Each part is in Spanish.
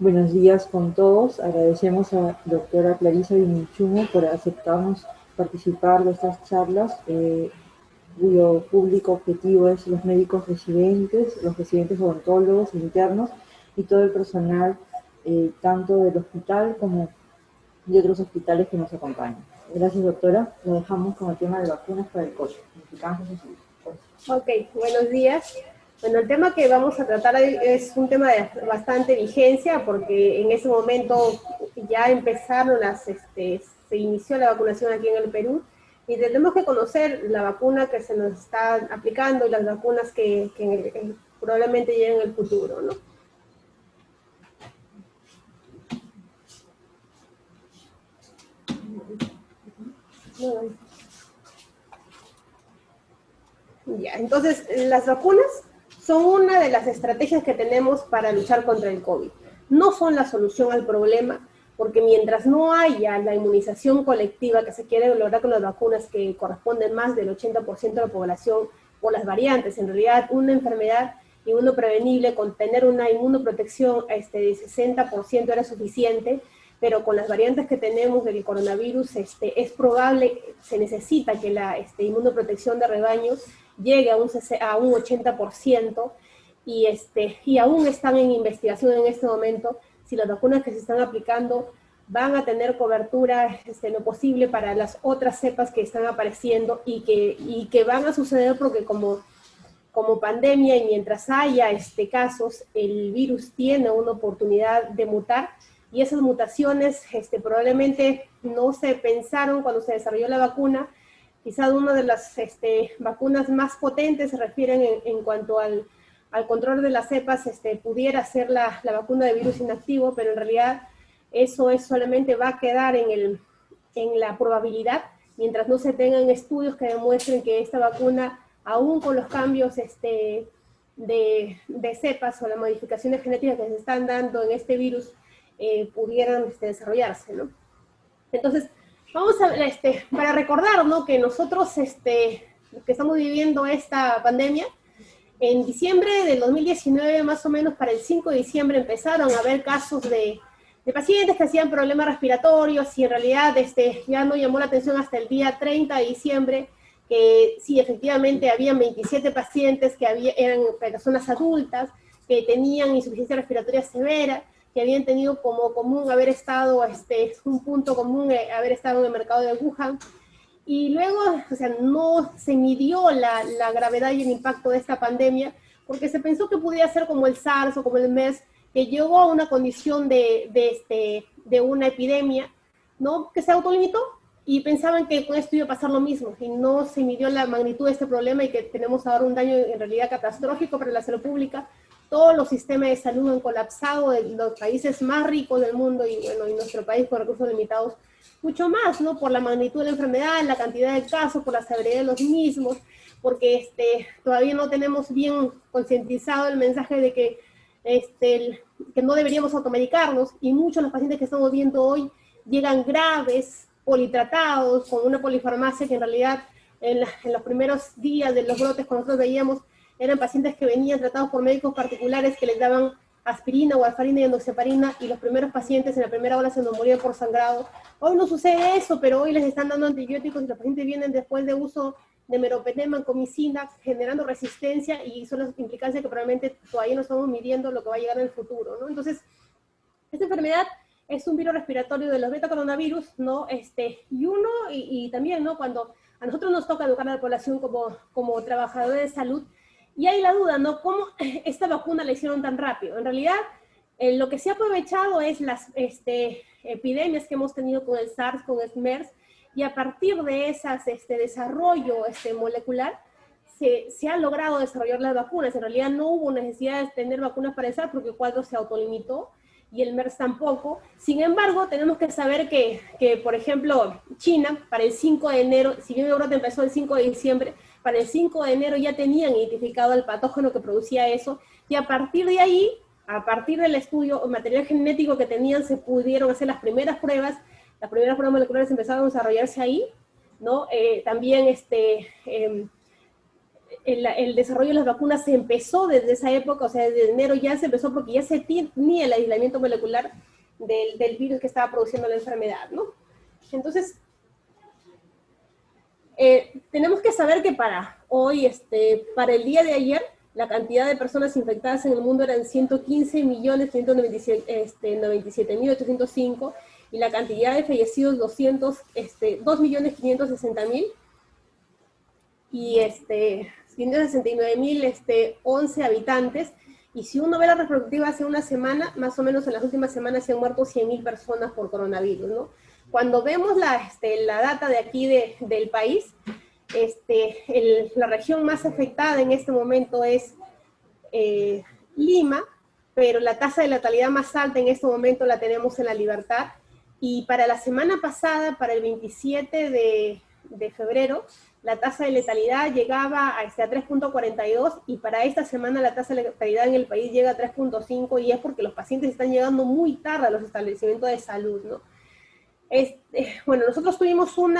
Buenos días con todos. Agradecemos a la doctora Clarisa Vinichumo por aceptarnos participar de estas charlas, cuyo público objetivo es los médicos residentes, los residentes odontólogos internos y todo el personal, tanto del hospital como de otros hospitales que nos acompañan. Gracias, doctora. Lo dejamos con el tema de vacunas para el COVID. Ok, buenos días. Bueno, el tema que vamos a tratar es un tema de bastante vigencia porque en ese momento ya empezaron se inició la vacunación aquí en el Perú y tenemos que conocer la vacuna que se nos está aplicando y las vacunas que probablemente lleguen en el futuro, ¿no? Ya, entonces, las vacunas son una de las estrategias que tenemos para luchar contra el COVID. No son la solución al problema, porque mientras no haya la inmunización colectiva que se quiere lograr con las vacunas, que corresponden más del 80% de la población por las variantes, en realidad una enfermedad inmunoprevenible con tener una inmunoprotección de 60% era suficiente, pero con las variantes que tenemos del coronavirus es probable, se necesita que la inmunoprotección de rebaños llegue a un 80% y aún están en investigación en este momento si las vacunas que se están aplicando van a tener cobertura lo posible para las otras cepas que están apareciendo y que van a suceder porque como pandemia y mientras haya casos, el virus tiene una oportunidad de mutar y esas mutaciones probablemente no se pensaron cuando se desarrolló la vacuna. Quizá una de las vacunas más potentes se refieren en cuanto al control de las cepas, pudiera ser la vacuna de virus inactivo, pero en realidad eso solamente va a quedar en la probabilidad, mientras no se tengan estudios que demuestren que esta vacuna, aún con los cambios de cepas o las modificaciones genéticas que se están dando en este virus, pudieran desarrollarse, ¿no? Entonces, vamos a ver, para recordar, ¿no?, que nosotros, que estamos viviendo esta pandemia, en diciembre del 2019, más o menos para el 5 de diciembre, empezaron a haber casos de pacientes que hacían problemas respiratorios y en realidad ya no llamó la atención hasta el día 30 de diciembre, que sí, efectivamente, habían 27 pacientes que eran personas adultas que tenían insuficiencia respiratoria severa, que habían tenido como común haber estado, un punto común, haber estado en el mercado de Wuhan. Y luego, o sea, no se midió la gravedad y el impacto de esta pandemia, porque se pensó que podía ser como el SARS o como el MERS, que llegó a una condición de una epidemia, ¿no?, que se autolimitó, y pensaban que con esto iba a pasar lo mismo, y no se midió la magnitud de este problema y que tenemos ahora un daño en realidad catastrófico para la salud pública. Todos los sistemas de salud han colapsado en los países más ricos del mundo y, bueno, y nuestro país con recursos limitados mucho más, ¿no?, por la magnitud de la enfermedad, la cantidad de casos, por la severidad de los mismos, porque todavía no tenemos bien concientizado el mensaje de que, que no deberíamos automedicarnos, y muchos de los pacientes que estamos viendo hoy llegan graves, politratados, con una polifarmacia que en realidad en los primeros días de los brotes, cuando nosotros veíamos, eran pacientes que venían tratados por médicos particulares que les daban aspirina, warfarina y enoxaparina, y los primeros pacientes en la primera ola se nos morían por sangrado. Hoy no sucede eso, pero hoy les están dando antibióticos y los pacientes vienen después de uso de meropenem, vancomicina, generando resistencia, y son las implicancias que probablemente todavía no estamos midiendo lo que va a llegar en el futuro, ¿no? Entonces, esta enfermedad es un virus respiratorio de los beta-coronavirus, ¿no? Y también, ¿no?, cuando a nosotros nos toca educar a la población como trabajadores de salud, y hay la duda, ¿no?, ¿cómo esta vacuna la hicieron tan rápido? En realidad, lo que se ha aprovechado es las epidemias que hemos tenido con el SARS, con el MERS, y a partir de esas desarrollo molecular, se ha logrado desarrollar las vacunas. En realidad no hubo necesidad de tener vacunas para el SARS porque el cuadro se autolimitó, y el MERS tampoco. Sin embargo, tenemos que saber que, por ejemplo, China, para el 5 de enero, si bien Europa empezó el 5 de diciembre, para el 5 de enero ya tenían identificado el patógeno que producía eso, y a partir de ahí, a partir del estudio, el material genético que tenían, se pudieron hacer las primeras pruebas moleculares empezaron a desarrollarse ahí, ¿no? También el desarrollo de las vacunas se empezó desde esa época, o sea, desde enero ya se empezó porque ya se tenía el aislamiento molecular del virus que estaba produciendo la enfermedad, ¿no? Entonces, tenemos que saber que para hoy, para el día de ayer, la cantidad de personas infectadas en el mundo eran 115.197.805 y la cantidad de fallecidos 2.560.000 y 169.011 habitantes. Y si uno ve la reproductiva hace una semana, más o menos en las últimas semanas se han muerto 100.000 personas por coronavirus, ¿no? Cuando vemos la data de aquí del país, la región más afectada en este momento es Lima, pero la tasa de letalidad más alta en este momento la tenemos en La Libertad. Y para la semana pasada, para el 27 de febrero, la tasa de letalidad llegaba a 3.42 y para esta semana la tasa de letalidad en el país llega a 3.5 y es porque los pacientes están llegando muy tarde a los establecimientos de salud, ¿no? Bueno, nosotros tuvimos un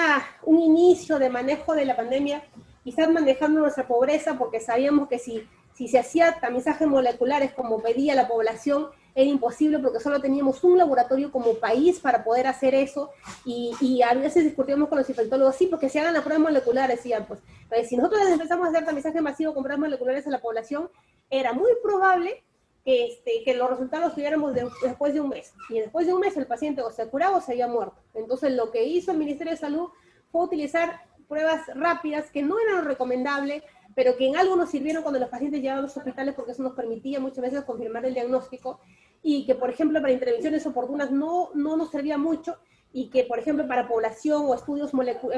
inicio de manejo de la pandemia, quizás manejando nuestra pobreza porque sabíamos que si se hacía tamizajes moleculares como pedía la población, era imposible porque solo teníamos un laboratorio como país para poder hacer eso y a veces discutíamos con los infectólogos, sí, porque se hagan las pruebas moleculares, decían, pues si nosotros empezamos a hacer tamizaje masivo con pruebas moleculares a la población, era muy probable que los resultados tuviéramos después de un mes. Y después de un mes el paciente o se curaba o se había muerto. Entonces lo que hizo el Ministerio de Salud fue utilizar pruebas rápidas que no eran lo recomendable, pero que en algo nos sirvieron cuando los pacientes llegaban a los hospitales porque eso nos permitía muchas veces confirmar el diagnóstico y que, por ejemplo, para intervenciones oportunas no nos servía mucho y que, por ejemplo, para población o estudios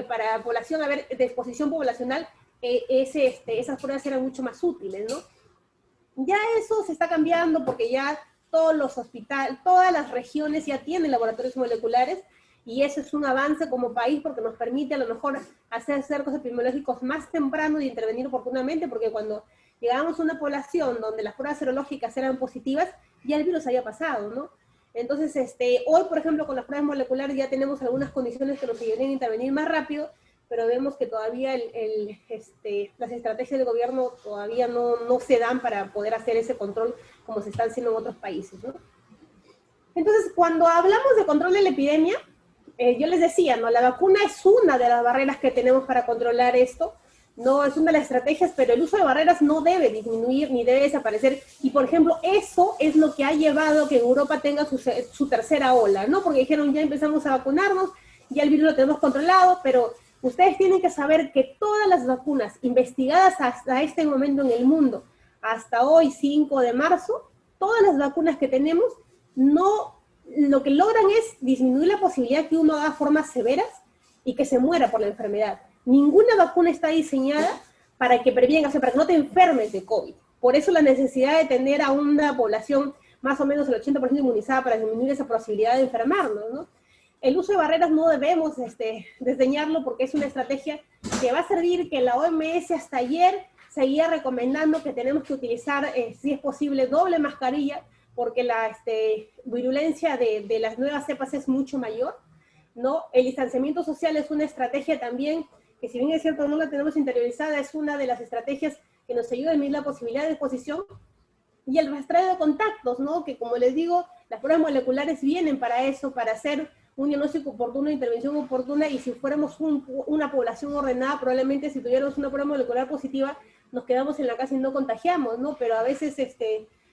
para población, de exposición poblacional, esas pruebas eran mucho más útiles, ¿no? Ya eso se está cambiando porque ya todos los hospitales, todas las regiones ya tienen laboratorios moleculares y eso es un avance como país porque nos permite a lo mejor hacer cercos epidemiológicos más temprano y intervenir oportunamente porque cuando llegábamos a una población donde las pruebas serológicas eran positivas, ya el virus había pasado, ¿no? Entonces, hoy, por ejemplo, con las pruebas moleculares ya tenemos algunas condiciones que nos ayudan a intervenir más rápido, pero vemos que todavía las estrategias del gobierno todavía no se dan para poder hacer ese control como se está haciendo en otros países, ¿no? Entonces, cuando hablamos de control de la epidemia, yo les decía, ¿no? La vacuna es una de las barreras que tenemos para controlar esto, no es una de las estrategias, pero el uso de barreras no debe disminuir ni debe desaparecer. Y, por ejemplo, eso es lo que ha llevado a que Europa tenga su tercera ola, ¿no? Porque dijeron, ya empezamos a vacunarnos, ya el virus lo tenemos controlado, pero ustedes tienen que saber que todas las vacunas investigadas hasta este momento en el mundo, hasta hoy, 5 de marzo, todas las vacunas que tenemos, lo que logran es disminuir la posibilidad que uno haga formas severas y que se muera por la enfermedad. Ninguna vacuna está diseñada para que prevenga, o sea, para que no te enfermes de COVID. Por eso la necesidad de tener a una población más o menos el 80% inmunizada para disminuir esa posibilidad de enfermarnos, ¿no? El uso de barreras no debemos desdeñarlo porque es una estrategia que va a servir, que la OMS hasta ayer seguía recomendando que tenemos que utilizar, si es posible, doble mascarilla, porque la virulencia de las nuevas cepas es mucho mayor, ¿no? El distanciamiento social es una estrategia también que, si bien es cierto no la tenemos interiorizada, es una de las estrategias que nos ayuda a disminuir la posibilidad de exposición. Y el rastreo de contactos, ¿no? Que, como les digo, las pruebas moleculares vienen para eso, para hacer un diagnóstico oportuno, intervención oportuna, y si fuéramos una población ordenada, probablemente si tuviéramos una prueba molecular positiva, nos quedamos en la casa y no contagiamos, ¿no? Pero a veces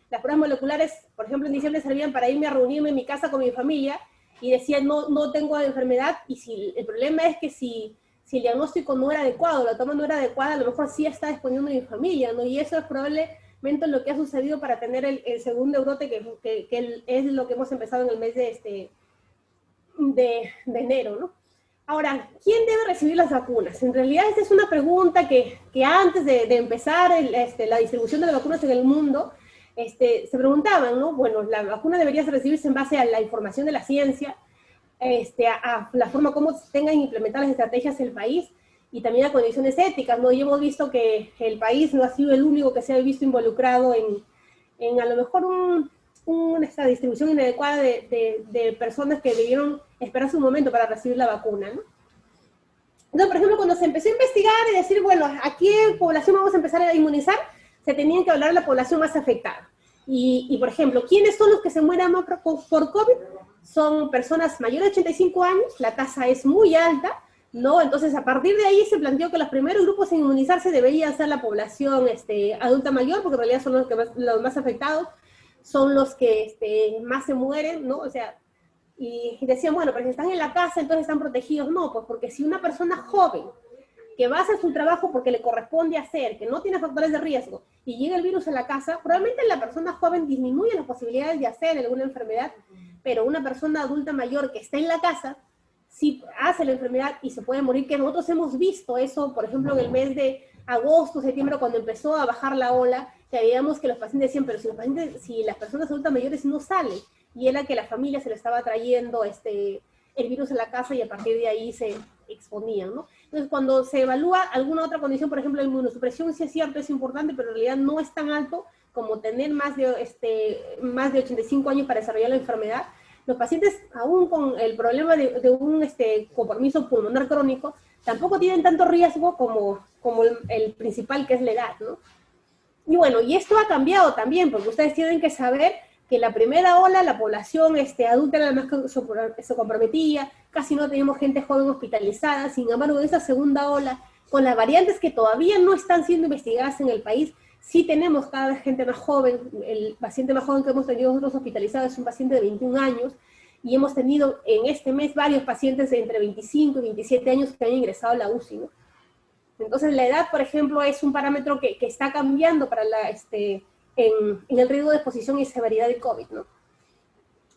las pruebas moleculares, por ejemplo, en diciembre servían para irme a reunirme en mi casa con mi familia, y decían, no tengo enfermedad, y si el problema es que si el diagnóstico no era adecuado, la toma no era adecuada, a lo mejor sí está exponiendo a mi familia, ¿no? Y eso es probablemente lo que ha sucedido para tener el segundo brote, que es lo que hemos empezado en el mes de enero, ¿no? Ahora, ¿quién debe recibir las vacunas? En realidad esta es una pregunta que antes de empezar la distribución de las vacunas en el mundo, se preguntaban, ¿no? Bueno, la vacuna debería recibirse en base a la información de la ciencia, a la forma como tengan implementadas las estrategias del país y también a condiciones éticas, ¿no? Y hemos visto que el país no ha sido el único que se ha visto involucrado en a lo mejor esta distribución inadecuada de personas que debieron esperar su momento para recibir la vacuna, ¿no? Entonces, por ejemplo, cuando se empezó a investigar y decir, bueno, ¿a qué población vamos a empezar a inmunizar? Se tenían que hablar de la población más afectada. Por ejemplo, ¿quiénes son los que se mueren más por COVID? Son personas mayores de 85 años, la tasa es muy alta, ¿no? Entonces, a partir de ahí se planteó que los primeros grupos en inmunizarse deberían ser la población adulta mayor, porque en realidad son los más afectados, son los que más se mueren, ¿no? O sea, y decían, bueno, pero si están en la casa, entonces están protegidos. No, pues porque si una persona joven que va a hacer su trabajo porque le corresponde hacer, que no tiene factores de riesgo, y llega el virus a la casa, probablemente la persona joven disminuye las posibilidades de hacer alguna enfermedad, pero una persona adulta mayor que está en la casa, sí hace la enfermedad y se puede morir, que nosotros hemos visto eso, por ejemplo, en el mes de agosto, septiembre, cuando empezó a bajar la ola, que veíamos que los pacientes decían, pero si las personas adultas mayores no salen, y era que la familia se le estaba trayendo el virus a la casa y a partir de ahí se exponían, ¿no? Entonces, cuando se evalúa alguna otra condición, por ejemplo, la inmunosupresión, sí es cierto, es importante, pero en realidad no es tan alto como tener más de 85 años para desarrollar la enfermedad. Los pacientes, aún con el problema de un compromiso pulmonar crónico, tampoco tienen tanto riesgo como el principal, que es la edad, ¿no? Y bueno, y esto ha cambiado también, porque ustedes tienen que saber que la primera ola, la población adulta era la más que se comprometía, casi no teníamos gente joven hospitalizada. Sin embargo, en esa segunda ola, con las variantes que todavía no están siendo investigadas en el país, sí tenemos cada vez gente más joven. El paciente más joven que hemos tenido nosotros hospitalizado es un paciente de 21 años, y hemos tenido en este mes varios pacientes de entre 25 y 27 años que han ingresado a la UCI, ¿no? Entonces, la edad, por ejemplo, es un parámetro que está cambiando para en el riesgo de exposición y severidad de COVID, ¿no?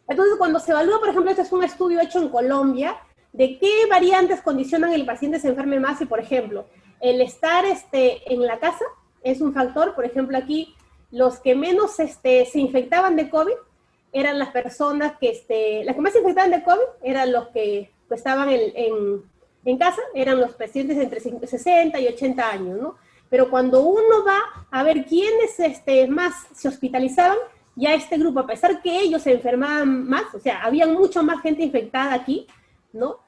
Entonces, cuando se evalúa, por ejemplo, este es un estudio hecho en Colombia, de qué variantes condicionan el paciente se enferme más, y, por ejemplo, el estar en la casa es un factor. Por ejemplo, aquí, los que menos se infectaban de COVID eran las personas las que más se infectaban de COVID eran los que estaban en casa, eran los pacientes entre 60 y 80 años, ¿no? Pero cuando uno va a ver quiénes más se hospitalizaban, ya este grupo, a pesar que ellos se enfermaban más, o sea, había mucho más gente infectada aquí, ¿no?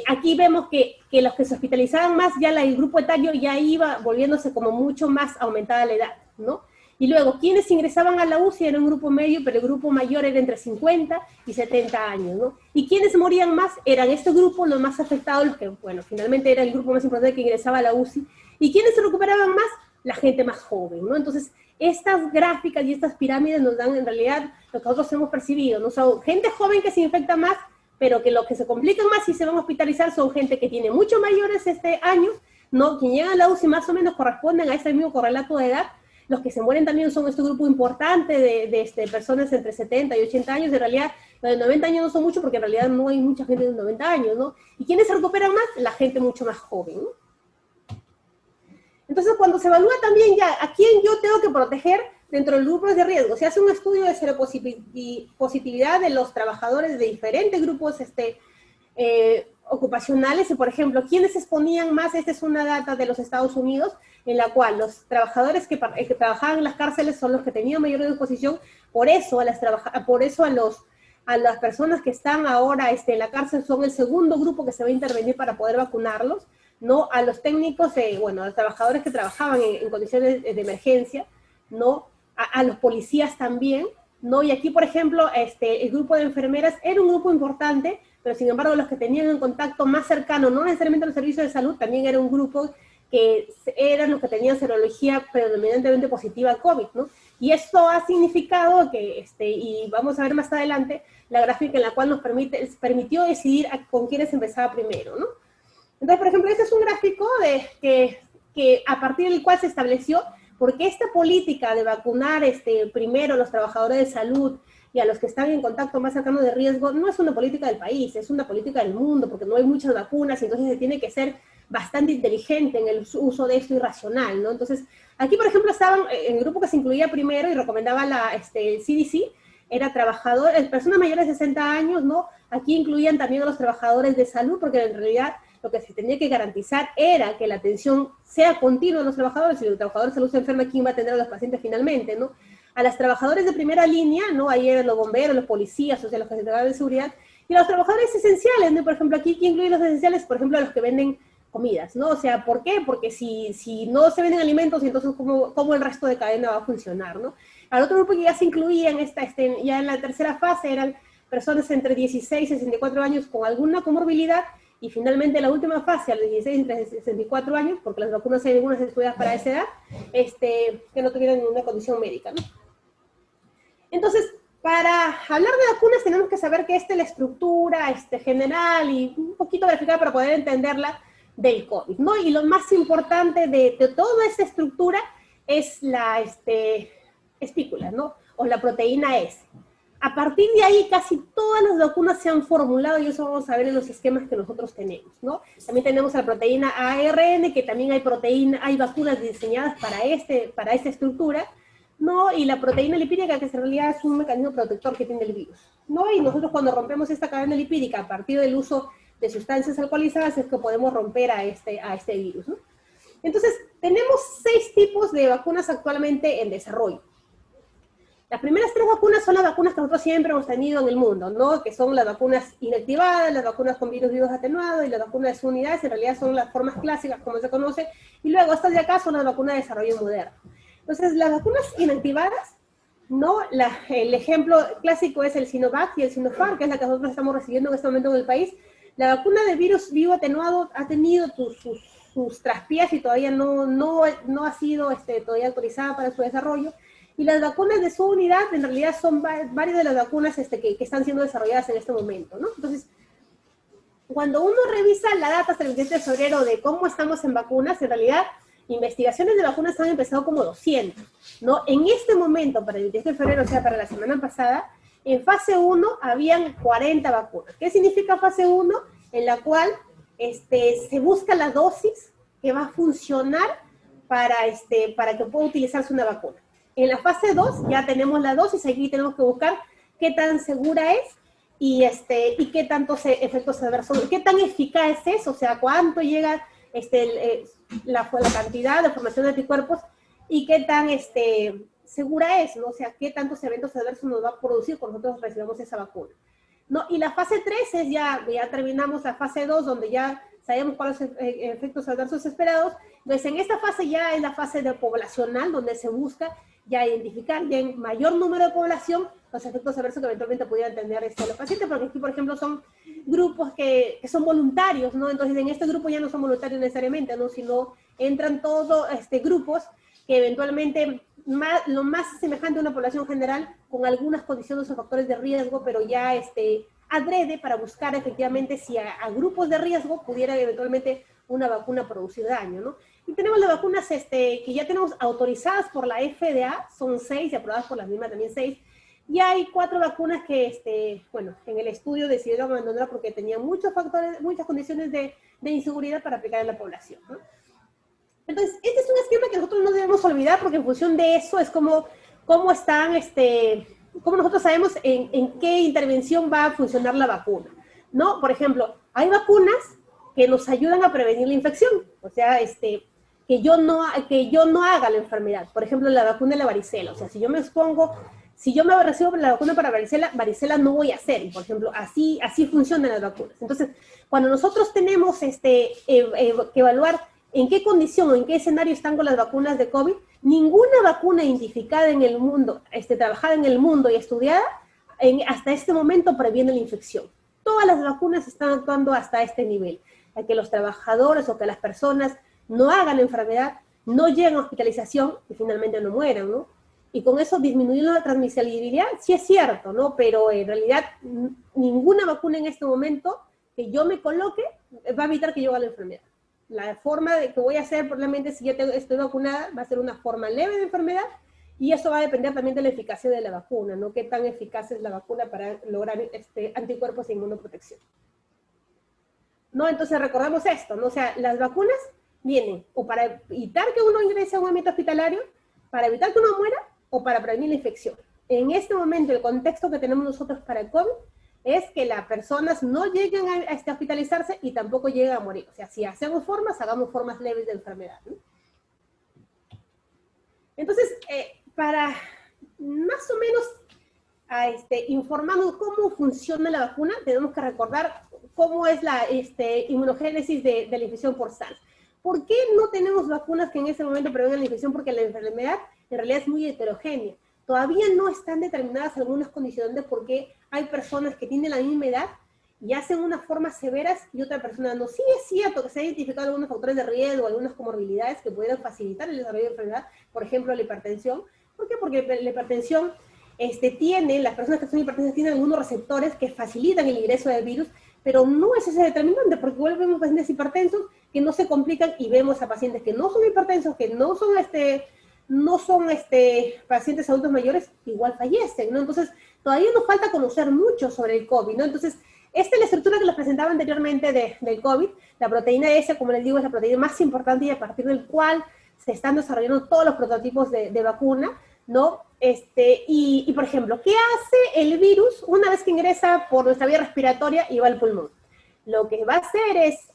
Aquí vemos que los que se hospitalizaban más, ya el grupo etario ya iba volviéndose como mucho más aumentada la edad, ¿no? Y luego, quienes ingresaban a la UCI era un grupo medio, pero el grupo mayor era entre 50 y 70 años, ¿no? Y quienes morían más eran este grupo, los más afectados, los que, bueno, finalmente era el grupo más importante que ingresaba a la UCI. ¿Y quienes se recuperaban más? La gente más joven, ¿no? Entonces, estas gráficas y estas pirámides nos dan en realidad lo que nosotros hemos percibido, ¿no? Son gente joven que se infecta más, pero que los que se complican más y se van a hospitalizar son gente que tiene mucho mayores años, ¿no? Quien llega a la UCI más o menos corresponden a este mismo correlato de edad. Los que se mueren también son este grupo importante de personas entre 70 y 80 años. En realidad, los de 90 años no son muchos, porque en realidad no hay mucha gente de 90 años, ¿no? ¿Y quiénes se recuperan más? La gente mucho más joven, ¿no? Entonces, cuando se evalúa también ya a quién yo tengo que proteger dentro del grupo de riesgo, se hace un estudio de seropositividad de los trabajadores de diferentes grupos ocupacionales, y, por ejemplo, ¿quiénes se exponían más? Esta es una data de los Estados Unidos, en la cual los trabajadores que trabajaban en las cárceles son los que tenían mayor exposición. Por eso, a las personas que están ahora en la cárcel son el segundo grupo que se va a intervenir para poder vacunarlos, ¿no? A los técnicos, a los trabajadores que trabajaban en condiciones de emergencia, ¿no? A los policías también, ¿no? Y aquí, por ejemplo, el grupo de enfermeras era un grupo importante, pero sin embargo los que tenían un contacto más cercano, no necesariamente los servicios de salud, también era un grupo que eran los que tenían serología predominantemente positiva a COVID, ¿no? Y esto ha significado que, y vamos a ver más adelante, la gráfica en la cual nos permitió decidir con quiénes empezaba primero, ¿no? Entonces, por ejemplo, este es un gráfico que a partir del cual se estableció, porque esta política de vacunar primero a los trabajadores de salud y a los que están en contacto más cercano de riesgo, no es una política del país, es una política del mundo, porque no hay muchas vacunas, y entonces se tiene que ser bastante inteligente en el uso de esto y racional, ¿no? Entonces, aquí, por ejemplo, estaban en el grupo que se incluía primero y recomendaba el CDC, era personas mayores de 60 años, ¿no? Aquí incluían también a los trabajadores de salud, porque en realidad lo que se tenía que garantizar era que la atención sea continua a los trabajadores. Si el trabajador de salud se enferma, ¿quién va a atender a los pacientes finalmente, no? A los trabajadores de primera línea, ¿no? Ahí eran los bomberos, los policías, o sea, los que se encargaban de seguridad, y a los trabajadores esenciales, ¿no? Por ejemplo, aquí, ¿quién incluye los esenciales? Por ejemplo, a los que venden comidas, ¿no? O sea, ¿por qué? Porque si no se venden alimentos, entonces ¿cómo el resto de cadena va a funcionar, ¿no? Al otro grupo que ya se incluía en ya en la tercera fase eran personas entre 16 y 64 años con alguna comorbilidad, y finalmente la última fase, a los 16 entre 64 años, porque las vacunas hay algunas estudiadas para esa edad, que no tuvieran ninguna condición médica, ¿no? Entonces, para hablar de vacunas tenemos que saber que la estructura general y un poquito verificada para poder entenderla del COVID, ¿no? Y lo más importante de toda esta estructura es la espícula, ¿no? O la proteína S. A partir de ahí, casi todas las vacunas se han formulado, y eso vamos a ver en los esquemas que nosotros tenemos, ¿no? También tenemos la proteína ARN, que también hay vacunas diseñadas para esta estructura, ¿no? Y la proteína lipídica, que en realidad es un mecanismo protector que tiene el virus, ¿no? Y nosotros cuando rompemos esta cadena lipídica a partir del uso de sustancias alcoholizadas es que podemos romper a este virus, ¿no? Entonces, tenemos 6 tipos de vacunas actualmente en desarrollo. Las primeras 3 vacunas son las vacunas que nosotros siempre hemos tenido en el mundo, ¿no? Que son las vacunas inactivadas, las vacunas con virus vivos atenuados y las vacunas de subunidades, en realidad son las formas clásicas como se conoce, y luego estas de acá son las vacunas de desarrollo moderno. Entonces, las vacunas inactivadas, ¿no? El ejemplo clásico es el Sinovac y el Sinopharm, que es la que nosotros estamos recibiendo en este momento en el país. La vacuna de virus vivo atenuado ha tenido sus traspiés y todavía no ha sido todavía autorizada para su desarrollo. Y las vacunas de subunidad, en realidad, son varias de las vacunas que están siendo desarrolladas en este momento, ¿no? Entonces, cuando uno revisa la data hasta el 27 de febrero de cómo estamos en vacunas, en realidad, investigaciones de vacunas han empezado como 200, ¿no? En este momento, para el 27 de febrero, o sea, para la semana pasada, en fase 1 habían 40 vacunas. ¿Qué significa fase 1? En la cual se busca la dosis que va a funcionar para que pueda utilizarse una vacuna. En la fase 2 ya tenemos la dosis, aquí tenemos que buscar qué tan segura es y qué tantos efectos adversos, qué tan eficaz es, o sea, cuánto llega la cantidad de formación de anticuerpos y qué tan segura es, ¿no? O sea, qué tantos eventos adversos nos va a producir cuando nosotros recibamos esa vacuna, ¿no? Y la fase 3 es ya terminamos la fase 2, donde ya sabemos cuáles son los efectos adversos esperados. Entonces, en esta fase ya es la fase de poblacional, donde se busca ya identificar ya en mayor número de población los efectos adversos que eventualmente pudieran tener los pacientes, porque aquí, por ejemplo, son grupos que son voluntarios, ¿no? Entonces, en este grupo ya no son voluntarios necesariamente, ¿no? Sino entran todos grupos que eventualmente lo más semejante a una población general con algunas condiciones o factores de riesgo, pero ya adrede para buscar efectivamente si a grupos de riesgo pudiera eventualmente una vacuna producir daño, ¿no? Y tenemos las vacunas que ya tenemos autorizadas por la FDA, son 6 y aprobadas por la misma también 6. Y hay 4 vacunas que, bueno, en el estudio decidieron abandonar porque tenían muchos factores, muchas condiciones de inseguridad para aplicar en la población, ¿no? Entonces, este es un esquema que nosotros no debemos olvidar, porque en función de eso es cómo están, cómo nosotros sabemos en qué intervención va a funcionar la vacuna, ¿no? Por ejemplo, hay vacunas que nos ayudan a prevenir la infección, o sea, que yo no haga la enfermedad. Por ejemplo, la vacuna de la varicela, o sea, si yo me recibo la vacuna para varicela no voy a hacer, y por ejemplo, así funcionan las vacunas. Entonces, cuando nosotros tenemos que evaluar en qué condición o en qué escenario están con las vacunas de COVID, ninguna vacuna identificada en el mundo, trabajada en el mundo y estudiada, hasta este momento previene la infección. Todas las vacunas están actuando hasta este nivel, a que los trabajadores o que las personas no hagan la enfermedad, no lleguen a hospitalización y finalmente no mueran, ¿no? Y con eso disminuyendo la transmisibilidad, sí es cierto, ¿no? Pero en realidad ninguna vacuna en este momento que yo me coloque va a evitar que yo haga la enfermedad. La forma de que voy a hacer, probablemente si ya estoy vacunada, va a ser una forma leve de enfermedad, y eso va a depender también de la eficacia de la vacuna, ¿no? Qué tan eficaz es la vacuna para lograr anticuerpos e inmunoprotección, ¿no? Entonces recordamos esto, ¿no? O sea, las vacunas vienen o para evitar que uno ingrese a un ambiente hospitalario, para evitar que uno muera o para prevenir la infección. En este momento, el contexto que tenemos nosotros para el COVID es que las personas no lleguen a hospitalizarse y tampoco lleguen a morir. O sea, si hagamos formas leves de enfermedad, ¿no? Entonces, para más o menos informarnos cómo funciona la vacuna, tenemos que recordar cómo es la inmunogénesis de la infección por SARS. ¿Por qué no tenemos vacunas que en ese momento prevengan la infección? Porque la enfermedad en realidad es muy heterogénea. Todavía no están determinadas algunas condicionantes porque hay personas que tienen la misma edad y hacen unas formas severas y otra persona no. Sí es cierto que se han identificado algunos factores de riesgo, algunas comorbilidades que pueden facilitar el desarrollo de enfermedad, por ejemplo, la hipertensión. ¿Por qué? Porque la hipertensión las personas que son hipertensas tienen algunos receptores que facilitan el ingreso del virus, pero no es ese determinante, porque igual vemos pacientes hipertensos que no se complican y vemos a pacientes que no son hipertensos, que no son pacientes adultos mayores, igual fallecen, ¿no? Entonces, todavía nos falta conocer mucho sobre el COVID, ¿no? Entonces, esta es la estructura que les presentaba anteriormente del COVID. La proteína S, como les digo, es la proteína más importante y a partir del cual se están desarrollando todos los prototipos de vacuna, ¿no? Y, por ejemplo, ¿qué hace el virus una vez que ingresa por nuestra vía respiratoria y va al pulmón? Lo que va a hacer es,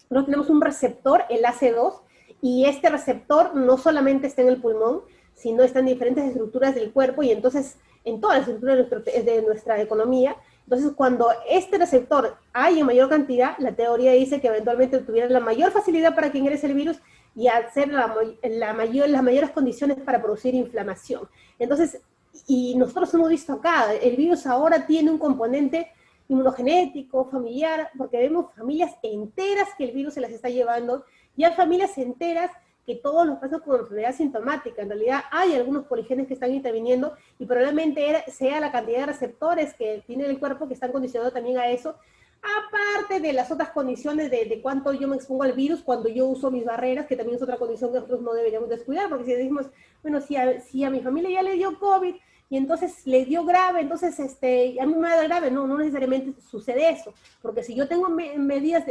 nosotros tenemos un receptor, el AC2, y este receptor no solamente está en el pulmón, sino está en diferentes estructuras del cuerpo y entonces en todas las estructuras de nuestra economía. Entonces, cuando este receptor hay en mayor cantidad, la teoría dice que eventualmente tuviera la mayor facilidad para que ingrese el virus y hacer las mayores condiciones para producir inflamación. Entonces, y nosotros hemos visto acá, el virus ahora tiene un componente inmunogenético, familiar, porque vemos familias enteras que el virus se las está llevando, y hay familias enteras que todos los pasan con enfermedad sintomática. En realidad hay algunos poligenes que están interviniendo y probablemente sea la cantidad de receptores que tiene el cuerpo que están condicionados también a eso, aparte de las otras condiciones de cuánto yo me expongo al virus cuando yo uso mis barreras, que también es otra condición que nosotros no deberíamos descuidar, porque si decimos, bueno, si a mi familia ya le dio COVID y entonces le dio grave, entonces a mí me da grave, no necesariamente sucede eso, porque si yo tengo medidas,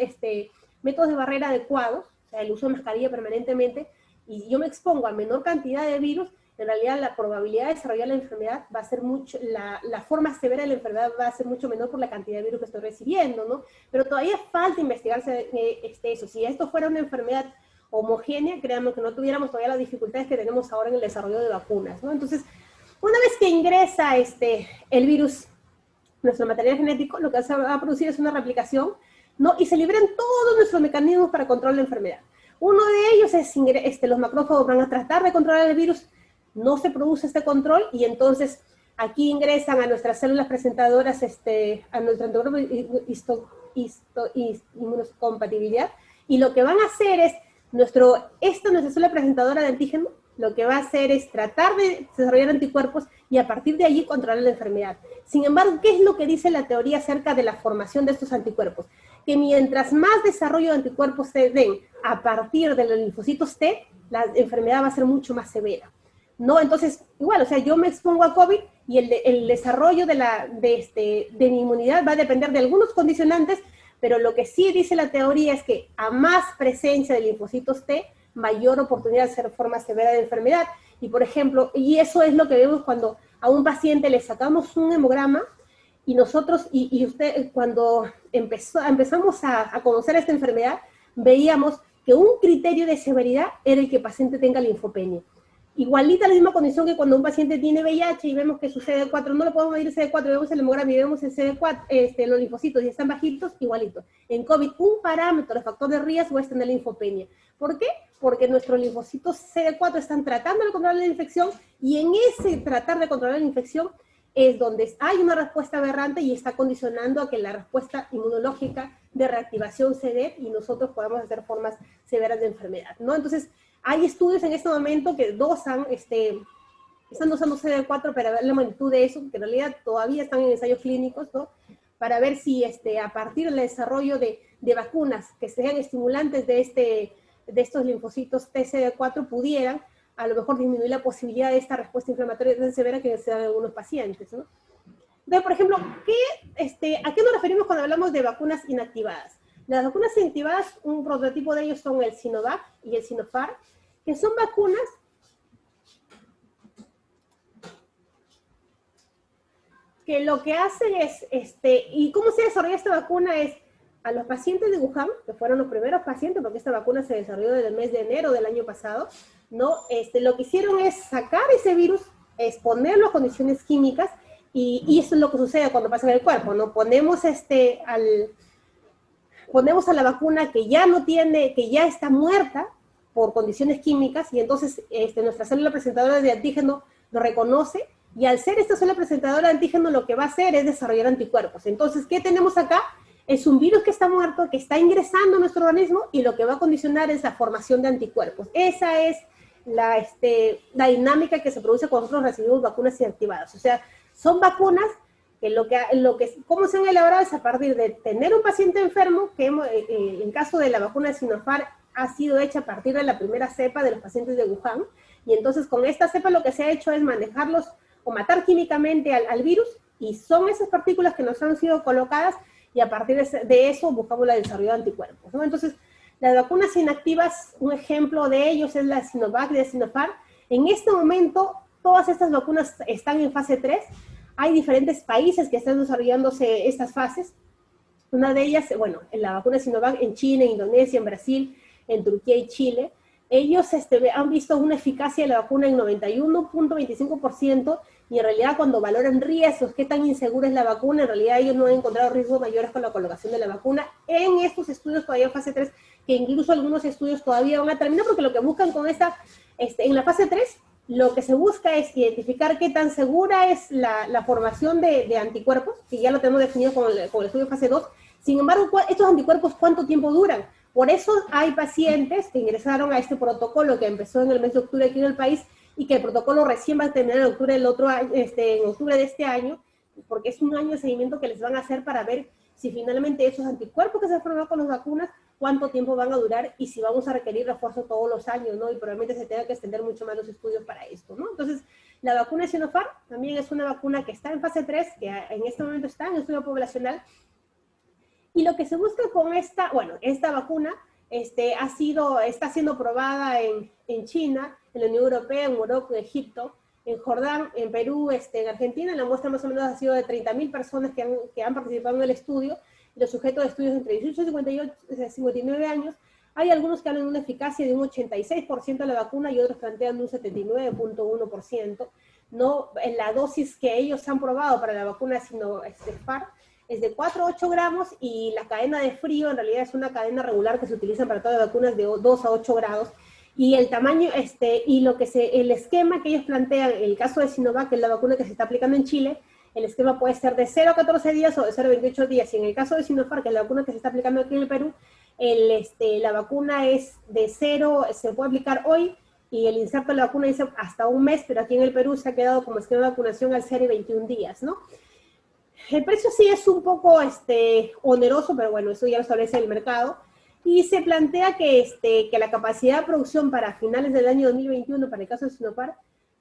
métodos de barrera adecuados, o sea, el uso de mascarilla permanentemente, y yo me expongo a menor cantidad de virus, en realidad la probabilidad de desarrollar la enfermedad va a ser mucho, la forma severa de la enfermedad va a ser mucho menor por la cantidad de virus que estoy recibiendo, ¿no? Pero todavía falta investigarse eso. Si esto fuera una enfermedad homogénea, créanme que no tuviéramos todavía las dificultades que tenemos ahora en el desarrollo de vacunas, ¿no? Entonces, una vez que ingresa el virus, nuestro material genético, lo que se va a producir es una replicación, ¿no? Y se liberan todos nuestros mecanismos para controlar la enfermedad. Uno de ellos es, los macrófagos van a tratar de controlar el virus, no se produce este control, y entonces aquí ingresan a nuestras células presentadoras, a nuestro anticuerpo inmunocompatibilidad, y lo que van a hacer es, nuestra célula presentadora de antígeno, lo que va a hacer es tratar de desarrollar anticuerpos y a partir de allí controlar la enfermedad. Sin embargo, ¿qué es lo que dice la teoría acerca de la formación de estos anticuerpos? Que mientras más desarrollo de anticuerpos se den a partir de los linfocitos T, la enfermedad va a ser mucho más severa, ¿no? Entonces, igual, o sea, yo me expongo a COVID y el desarrollo de mi inmunidad va a depender de algunos condicionantes, pero lo que sí dice la teoría es que a más presencia de linfocitos T, mayor oportunidad de hacer forma severa de enfermedad. Y por ejemplo, y eso es lo que vemos cuando a un paciente le sacamos un hemograma y nosotros, cuando empezamos a conocer esta enfermedad, veíamos que un criterio de severidad era el que el paciente tenga linfopenia. Igualita la misma condición que cuando un paciente tiene VIH y vemos que su CD4, no lo podemos medir el CD4, vemos el hemograma y vemos el CD4, los linfocitos y están bajitos, igualito. En COVID, un parámetro de factor de riesgo es tener linfopenia. ¿Por qué? Porque nuestros linfocitos CD4 están tratando de controlar la infección y en ese tratar de controlar la infección es donde hay una respuesta aberrante y está condicionando a que la respuesta inmunológica de reactivación se dé y nosotros podamos hacer formas severas de enfermedad, ¿no? Entonces, hay estudios en este momento que están usando CD4 para ver la magnitud de eso, que en realidad todavía están en ensayos clínicos, ¿no? Para ver si a partir del desarrollo de vacunas que sean estimulantes de estos linfocitos TCD4 pudieran a lo mejor disminuir la posibilidad de esta respuesta inflamatoria tan severa que se da en algunos pacientes, ¿no? Entonces, por ejemplo, ¿a qué nos referimos cuando hablamos de vacunas inactivadas? Las vacunas inactivadas, un prototipo de ellos son el Sinovac y el Sinopharm, que son vacunas que lo que hacen es, ¿y cómo se desarrolla esta vacuna? Es a los pacientes de Wuhan, que fueron los primeros pacientes, porque esta vacuna se desarrolló desde el mes de enero del año pasado, ¿no? Lo que hicieron es sacar ese virus, exponerlo a condiciones químicas y eso es lo que sucede cuando pasa en el cuerpo, ¿no? Ponemos a la vacuna que ya no tiene, que ya está muerta por condiciones químicas, y entonces nuestra célula presentadora de antígeno lo reconoce, y al ser esta célula presentadora de antígeno lo que va a hacer es desarrollar anticuerpos. Entonces, ¿qué tenemos acá? Es un virus que está muerto, que está ingresando a nuestro organismo, y lo que va a condicionar es la formación de anticuerpos. Esa es la dinámica que se produce cuando nosotros recibimos vacunas inactivadas. O sea, son vacunas que cómo se han elaborado es a partir de tener un paciente enfermo, que en caso de la vacuna de Sinopharm ha sido hecha a partir de la primera cepa de los pacientes de Wuhan, y entonces con esta cepa lo que se ha hecho es manejarlos o matar químicamente al virus, y son esas partículas que nos han sido colocadas, y a partir de eso buscamos el desarrollo de anticuerpos, ¿no? Entonces, las vacunas inactivas, un ejemplo de ellos es la Sinovac de Sinopharm. En este momento, todas estas vacunas están en fase 3. Hay diferentes países que están desarrollándose estas fases. Una de ellas, bueno, en la vacuna Sinovac en China, en Indonesia, en Brasil, en Turquía y Chile. Ellos han visto una eficacia de la vacuna en 91.25%, y en realidad cuando valoran riesgos, qué tan insegura es la vacuna, en realidad ellos no han encontrado riesgos mayores con la colocación de la vacuna en estos estudios todavía en fase 3, que incluso algunos estudios todavía van a terminar, porque lo que buscan con en la fase 3, lo que se busca es identificar qué tan segura es la formación de anticuerpos, que ya lo tenemos definido con el estudio fase 2. Sin embargo, estos anticuerpos, ¿cuánto tiempo duran? Por eso hay pacientes que ingresaron a este protocolo que empezó en el mes de octubre aquí en el país, y que el protocolo recién va a terminar en octubre del otro año, en octubre de este año, porque es un año de seguimiento que les van a hacer para ver si finalmente esos anticuerpos que se han formado con las vacunas, cuánto tiempo van a durar, y si vamos a requerir refuerzo todos los años, ¿no? Y probablemente se tenga que extender mucho más los estudios para esto, ¿no? Entonces, la vacuna de Sinopharm también es una vacuna que está en fase 3, que en este momento está en estudio poblacional, y lo que se busca con esta vacuna está siendo probada en China, en la Unión Europea, en Morocco, en Egipto, en Jordán, en Perú, en Argentina. La muestra más o menos ha sido de 30.000 personas que han participado en el estudio, y los sujetos de estudios entre 18 y 59 años. Hay algunos que hablan de una eficacia de un 86% de la vacuna, y otros plantean un 79.1%. ¿No? En la dosis que ellos han probado para la vacuna Sinopharm es de 4 a 8 gramos, y la cadena de frío en realidad es una cadena regular que se utiliza para todas las vacunas de 2 a 8 grados, y el tamaño, y el esquema que ellos plantean, en el caso de Sinovac, que es la vacuna que se está aplicando en Chile, el esquema puede ser de 0 a 14 días o de 0 a 28 días, y en el caso de Sinopharm, que es la vacuna que se está aplicando aquí en el Perú, la vacuna es de 0, se puede aplicar hoy, y el inserto de la vacuna dice hasta un mes, pero aquí en el Perú se ha quedado como esquema de vacunación al 0 y 21 días, ¿no? El precio sí es un poco oneroso, pero bueno, eso ya lo establece el mercado. Y se plantea que la capacidad de producción para finales del año 2021, para el caso de Sinopharm,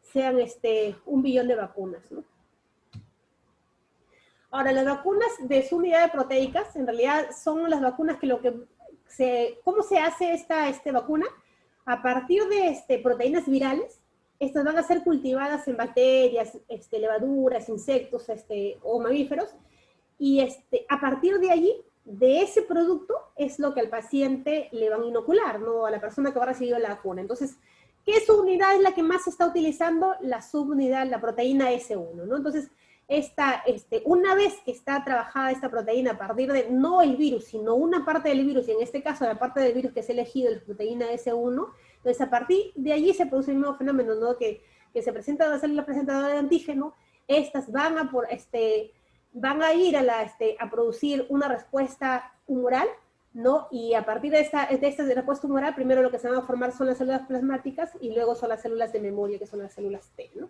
sean 1 billón de vacunas, ¿no? Ahora, las vacunas de subunidades proteicas, en realidad son las vacunas ¿cómo se hace esta vacuna? A partir de proteínas virales. Estas van a ser cultivadas en bacterias, levaduras, insectos, o mamíferos, y a partir de allí, de ese producto, es lo que al paciente le van a inocular, ¿no? A la persona que va a recibir la vacuna. Entonces, ¿qué subunidad es la que más se está utilizando? La subunidad, la proteína S1, ¿no? Entonces, una vez que está trabajada esta proteína a partir de, no el virus, sino una parte del virus, y en este caso la parte del virus que se ha elegido, la proteína S1, entonces a partir de allí se produce el mismo fenómeno, ¿no? Que se presenta la célula presentadora de antígeno. Estas van a ir a producir una respuesta humoral, ¿no? Y a partir de esta respuesta humoral, primero lo que se van a formar son las células plasmáticas, y luego son las células de memoria, que son las células T, ¿no?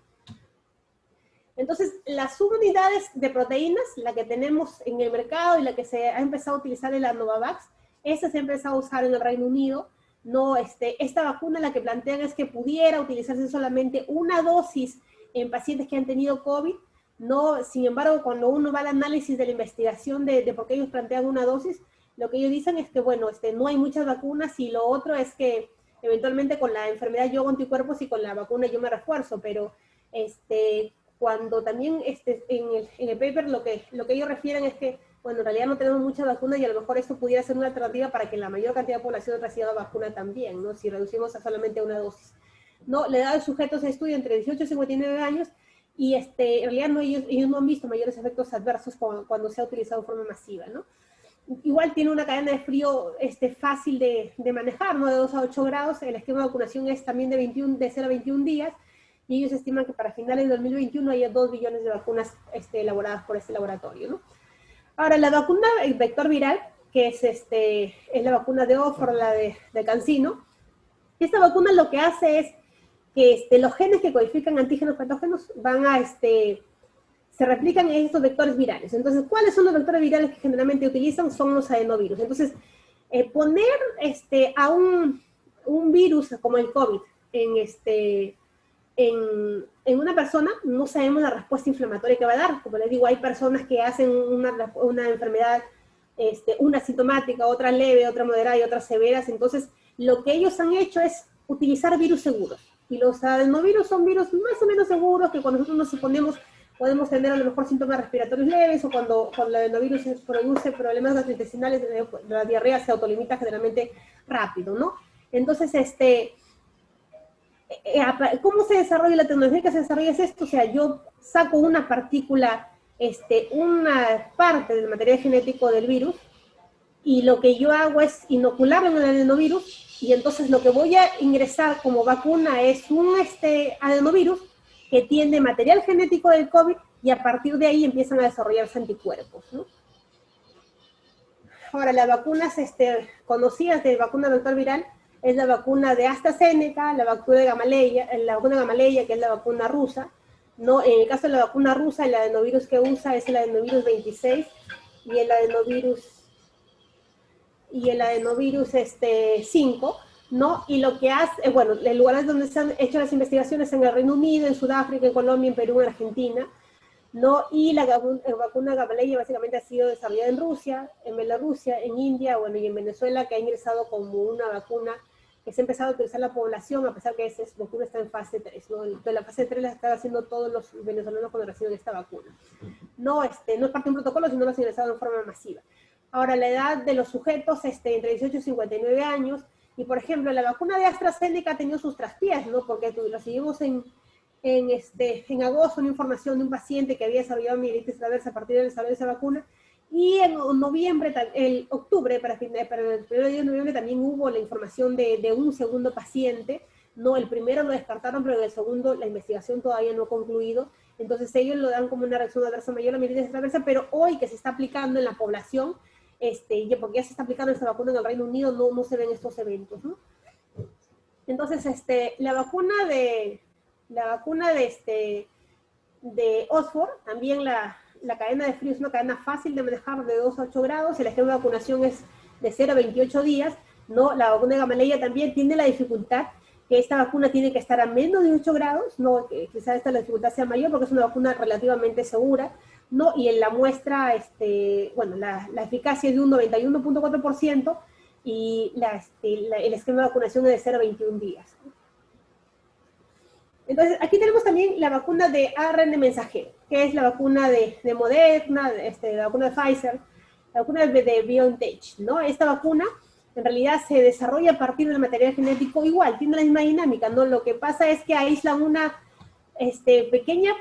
Entonces, las subunidades de proteínas, la que tenemos en el mercado y la que se ha empezado a utilizar en la Novavax, esta se ha empezado a usar en el Reino Unido. No, esta vacuna la que plantean es que pudiera utilizarse solamente una dosis en pacientes que han tenido COVID. No, sin embargo, cuando uno va al análisis de la investigación de por qué ellos plantean una dosis, lo que ellos dicen es que, bueno, no hay muchas vacunas, y lo otro es que eventualmente con la enfermedad yo hago anticuerpos y con la vacuna yo me refuerzo, pero cuando también en el paper lo que ellos refieren es que, bueno, en realidad no tenemos muchas vacunas, y a lo mejor esto pudiera ser una alternativa para que la mayor cantidad de población reciba vacuna también, ¿no? Si reducimos a solamente una dosis. No, la edad de sujetos de estudio entre 18 y 59 años, y en realidad no, ellos no han visto mayores efectos adversos cuando se ha utilizado de forma masiva, ¿no? Igual tiene una cadena de frío fácil de manejar, ¿no? De 2 a 8 grados. El esquema de vacunación es también de 0 a 21 días. Y ellos estiman que para finales de 2021 haya 2 billones de vacunas elaboradas por este laboratorio, ¿no? Ahora, la vacuna vector viral, que es la vacuna de Oxford, la de CanSino, esta vacuna lo que hace es que los genes que codifican antígenos patógenos van a se replican en estos vectores virales. Entonces, ¿cuáles son los vectores virales que generalmente utilizan? Son los adenovirus. Entonces, poner a un virus como el COVID en una persona, no sabemos la respuesta inflamatoria que va a dar. Como les digo, hay personas que hacen una enfermedad, una sintomática, otra leve, otra moderada y otras severas. Entonces, lo que ellos han hecho es utilizar virus seguros. Y los adenovirus son virus más o menos seguros que cuando nosotros nos suponemos podemos tener a lo mejor síntomas respiratorios leves, o cuando el adenovirus produce problemas gastrointestinales, la diarrea se autolimita generalmente rápido, ¿no? Entonces, ¿cómo se desarrolla la tecnología que se desarrolla? Es esto, o sea, yo saco una partícula, una parte del material genético del virus, y lo que yo hago es inocularlo en el adenovirus, y entonces lo que voy a ingresar como vacuna es un adenovirus que tiene material genético del COVID, y a partir de ahí empiezan a desarrollarse anticuerpos, ¿no? Ahora, las vacunas conocidas de vacuna vector viral es la vacuna de AstraZeneca, la vacuna de Gamaleya, que es la vacuna rusa, ¿no? En el caso de la vacuna rusa, el adenovirus que usa es el adenovirus 26, y el adenovirus 5, ¿no? Y lo que hace, bueno, en lugares donde se han hecho las investigaciones en el Reino Unido, en Sudáfrica, en Colombia, en Perú, en Argentina, ¿no? Y la vacuna Gamaleya básicamente ha sido desarrollada en Rusia, en Bielorrusia, en India, bueno, y en Venezuela, que ha ingresado como una vacuna que se ha empezado a utilizar la población, a pesar que esa vacuna está en fase 3, ¿no? Entonces, la fase 3 la están haciendo todos los venezolanos cuando reciben esta vacuna. No, no es parte de un protocolo, sino lo han ingresado en forma masiva. Ahora, la edad de los sujetos, entre 18 y 59 años, y por ejemplo, la vacuna de AstraZeneca ha tenido sus traspiés, ¿no? Porque recibimos en agosto una información de un paciente que había desarrollado mielitis traversa a partir del desarrollo de esa vacuna, y en noviembre, octubre, para el 1 de noviembre también hubo la información de un segundo paciente, ¿no? El primero lo descartaron, pero el segundo la investigación todavía no ha concluido, entonces ellos lo dan como una reacción adversa mayor a la mielitis traversa, pero hoy que se está aplicando en la población, porque ya se está aplicando esta vacuna en el Reino Unido, no se ven estos eventos, ¿no? Entonces, la vacuna de Oxford, también la cadena de frío es una cadena fácil de manejar, de 2 a 8 grados, el esquema de vacunación es de 0 a 28 días, ¿no? La vacuna de Gamaleya también tiene la dificultad que esta vacuna tiene que estar a menos de 8 grados, ¿no? Que quizás la dificultad sea mayor porque es una vacuna relativamente segura, ¿no? Y en la muestra, la eficacia es de un 91.4%, y el esquema de vacunación es de 0 a 21 días. Entonces, aquí tenemos también la vacuna de ARN mensajero, que es la vacuna de Moderna, la vacuna de Pfizer, la vacuna de BioNTech, ¿no? Esta vacuna en realidad se desarrolla a partir del material genético igual, tiene la misma dinámica, ¿no? Lo que pasa es que aíslan una pequeña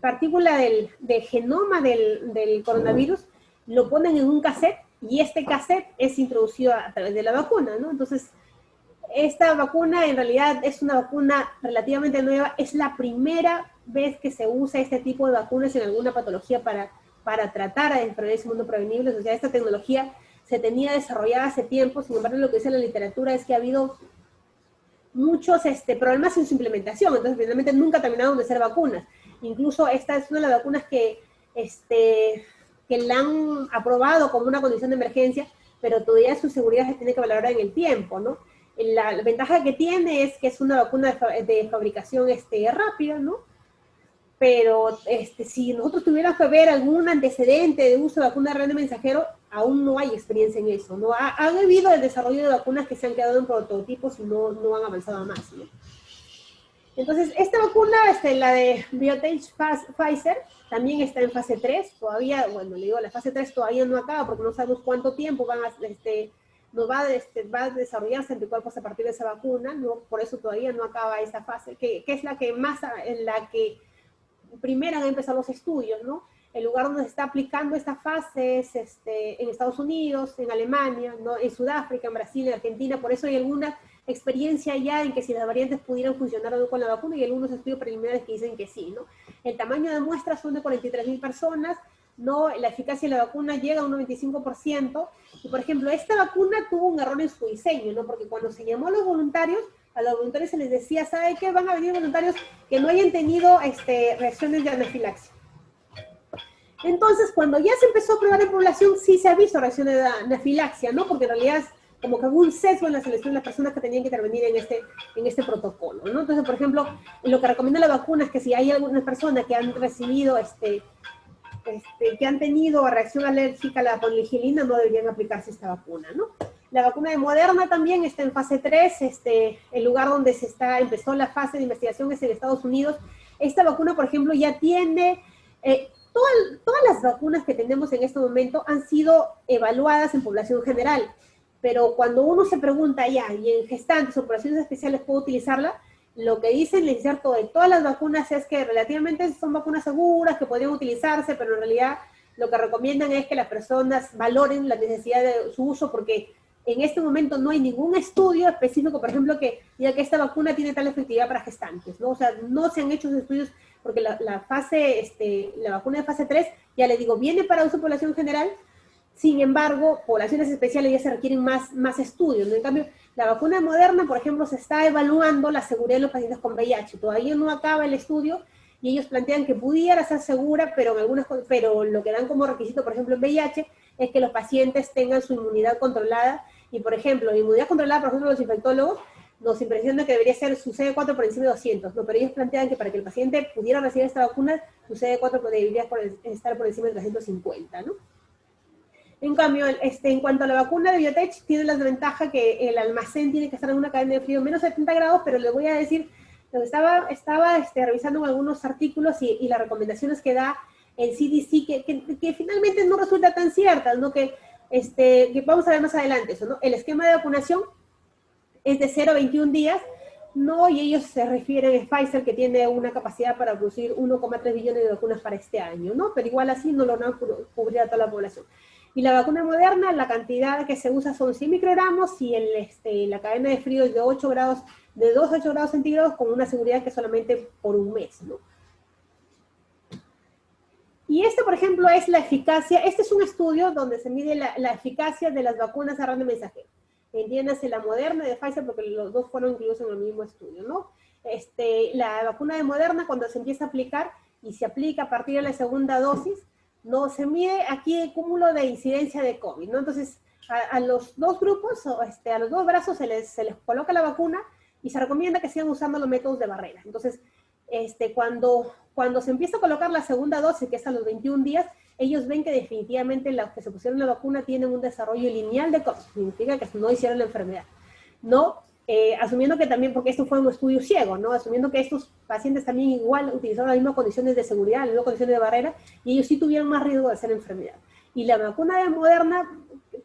partícula del genoma del coronavirus, lo ponen en un cassette, y este cassette es introducido a través de la vacuna, ¿no? Entonces, esta vacuna en realidad es una vacuna relativamente nueva, es la primera vez que se usa este tipo de vacunas en alguna patología para tratar a enfermedades inmunoprevenibles. O sea, esta tecnología se tenía desarrollada hace tiempo, sin embargo lo que dice la literatura es que ha habido muchos problemas en su implementación, entonces finalmente nunca terminaron de ser vacunas. Incluso esta es una de las vacunas que la han aprobado como una condición de emergencia, pero todavía su seguridad se tiene que valorar en el tiempo, ¿no? La ventaja que tiene es que es una vacuna de fabricación rápida, ¿no? Pero si nosotros tuviéramos que ver algún antecedente de uso de vacuna de ARN mensajero, aún no hay experiencia en eso, ¿no? Ha habido el desarrollo de vacunas que se han quedado en prototipos y no han avanzado más, ¿no? Entonces, esta vacuna, la de BioNTech Pfizer, también está en fase 3, todavía, bueno, le digo, la fase 3 todavía no acaba porque no sabemos cuánto tiempo va a desarrollarse anticuerpos a partir de esa vacuna, ¿no? Por eso todavía no acaba esa fase, que es la que primera en empezar los estudios, ¿no? El lugar donde se está aplicando esta fase es en Estados Unidos, en Alemania, ¿no? En Sudáfrica, en Brasil, en Argentina. Por eso hay alguna experiencia ya en que si las variantes pudieran funcionar o no con la vacuna, y algunos estudios preliminares que dicen que sí, ¿no? El tamaño de muestras son de 43.000 personas, ¿no? La eficacia de la vacuna llega a un 95%, y por ejemplo, esta vacuna tuvo un error en su diseño, ¿no? Porque cuando se llamó a los voluntarios se les decía, ¿sabe qué? Van a venir voluntarios que no hayan tenido reacciones de anafilaxia. Entonces, cuando ya se empezó a probar en población, sí se ha visto reacciones de anafilaxia, ¿no? Porque en realidad es como que hubo un sesgo en la selección de las personas que tenían que intervenir en este protocolo, ¿no? Entonces, por ejemplo, lo que recomienda la vacuna es que si hay algunas personas que han recibido, que han tenido reacción alérgica a la poligilina, no deberían aplicarse esta vacuna, ¿no? La vacuna de Moderna también está en fase 3, el lugar donde empezó la fase de investigación es en Estados Unidos. Esta vacuna, por ejemplo, ya tiene... todas las vacunas que tenemos en este momento han sido evaluadas en población general, pero cuando uno se pregunta ya, y en gestantes o poblaciones especiales puedo utilizarla, lo que dice el experto de todas las vacunas es que relativamente son vacunas seguras, que podrían utilizarse, pero en realidad lo que recomiendan es que las personas valoren la necesidad de su uso, porque en este momento no hay ningún estudio específico, por ejemplo, que diga que esta vacuna tiene tal efectividad para gestantes, ¿no? O sea, no se han hecho estudios porque la vacuna de fase 3, ya les digo, viene para uso en población general. Sin embargo, poblaciones especiales ya se requieren más estudios, ¿no? En cambio, la vacuna Moderna, por ejemplo, se está evaluando la seguridad de los pacientes con VIH. Todavía no acaba el estudio y ellos plantean que pudiera ser segura, pero lo que dan como requisito, por ejemplo, en VIH, es que los pacientes tengan su inmunidad controlada. Y, por ejemplo, la inmunidad controlada, por ejemplo, los infectólogos nos impresiona que debería ser su CD4 por encima de 200, ¿no? Pero ellos plantean que para que el paciente pudiera recibir esta vacuna, su CD4 debería estar por encima de 350, ¿no? En cambio, en cuanto a la vacuna de Biotech, tiene la desventaja que el almacén tiene que estar en una cadena de frío menos 70 grados, pero les voy a decir, estaba revisando algunos artículos y las recomendaciones que da el CDC, que finalmente no resulta tan ciertas, ¿no? Que vamos a ver más adelante eso, ¿no? El esquema de vacunación es de 0 a 21 días, ¿no? Y ellos se refieren a Pfizer, que tiene una capacidad para producir 1,3 billones de vacunas para este año, ¿no? Pero igual así no logran cubrir a toda la población. Y la vacuna Moderna, la cantidad que se usa son 100 microgramos y la cadena de frío es de 8 grados, de 2 a 8 grados centígrados, con una seguridad que es solamente por un mes, ¿no? Y por ejemplo, es la eficacia. Este es un estudio donde se mide la eficacia de las vacunas a RNA mensajero. Entiéndase la Moderna y de Pfizer, porque los dos fueron incluidos en el mismo estudio, ¿no? La vacuna de Moderna, cuando se empieza a aplicar, y se aplica a partir de la segunda dosis, no se mide aquí el cúmulo de incidencia de COVID, ¿no? Entonces, a los dos grupos, a los dos brazos se les coloca la vacuna y se recomienda que sigan usando los métodos de barrera. Entonces, cuando se empieza a colocar la segunda dosis, que es a los 21 días, ellos ven que definitivamente los que se pusieron la vacuna tienen un desarrollo lineal de COVID, significa que no hicieron la enfermedad, ¿no? Asumiendo que también, porque esto fue un estudio ciego, ¿no? Asumiendo que estos pacientes también igual utilizaron las mismas condiciones de seguridad, las mismas condiciones de barrera, y ellos sí tuvieron más riesgo de hacer enfermedad. Y la vacuna de Moderna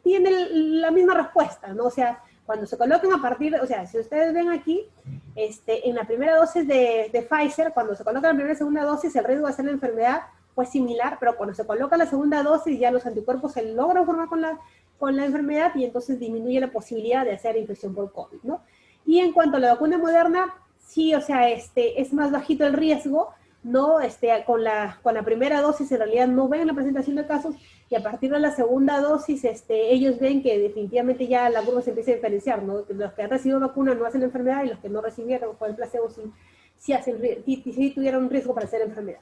tiene la misma respuesta, ¿no? O sea, cuando se colocan a partir, o sea, si ustedes ven aquí, en la primera dosis de Pfizer, cuando se coloca la primera y segunda dosis, el riesgo de hacer la enfermedad fue similar, pero cuando se coloca la segunda dosis, ya los anticuerpos se logran formar con la enfermedad y entonces disminuye la posibilidad de hacer infección por COVID, ¿no? Y en cuanto a la vacuna Moderna, sí, o sea, es más bajito el riesgo, ¿no? Con la primera dosis en realidad no ven la presentación de casos, y a partir de la segunda dosis ellos ven que definitivamente ya la curva se empieza a diferenciar, ¿no? Los que han recibido vacuna no hacen enfermedad y los que no recibieron con el placebo sí tuvieron un riesgo para hacer enfermedad.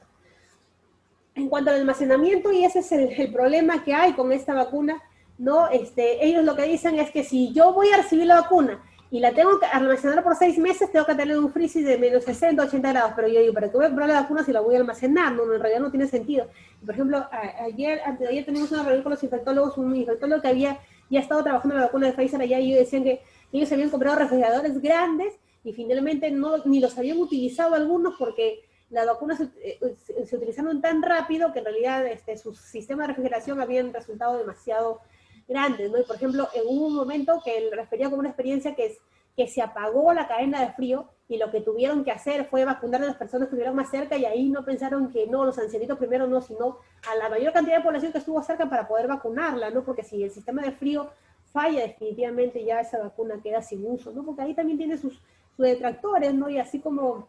En cuanto al almacenamiento, y ese es el problema que hay con esta vacuna, ¿no? Ellos lo que dicen es que si yo voy a recibir la vacuna y la tengo que almacenar por 6 meses, tengo que tener un freezer de menos 60, 80 grados, pero yo digo, ¿para qué voy a comprar la vacuna si la voy a almacenar? No, en realidad no tiene sentido. Por ejemplo, antes de ayer teníamos una reunión con los infectólogos, un infectólogo que había ya estado trabajando en la vacuna de Pfizer allá, y ellos decían que ellos habían comprado refrigeradores grandes y finalmente ni los habían utilizado algunos porque las vacunas se utilizaron tan rápido que en realidad sus sistemas de refrigeración habían resultado demasiado grandes, ¿no? Y por ejemplo, hubo un momento que él refería como una experiencia que que se apagó la cadena de frío y lo que tuvieron que hacer fue vacunar a las personas que estuvieron más cerca y ahí no pensaron que no, los ancianitos primero no, sino a la mayor cantidad de población que estuvo cerca para poder vacunarla, ¿no? Porque si el sistema de frío falla, definitivamente ya esa vacuna queda sin uso, ¿no? Porque ahí también tiene sus detractores, ¿no? Y así como,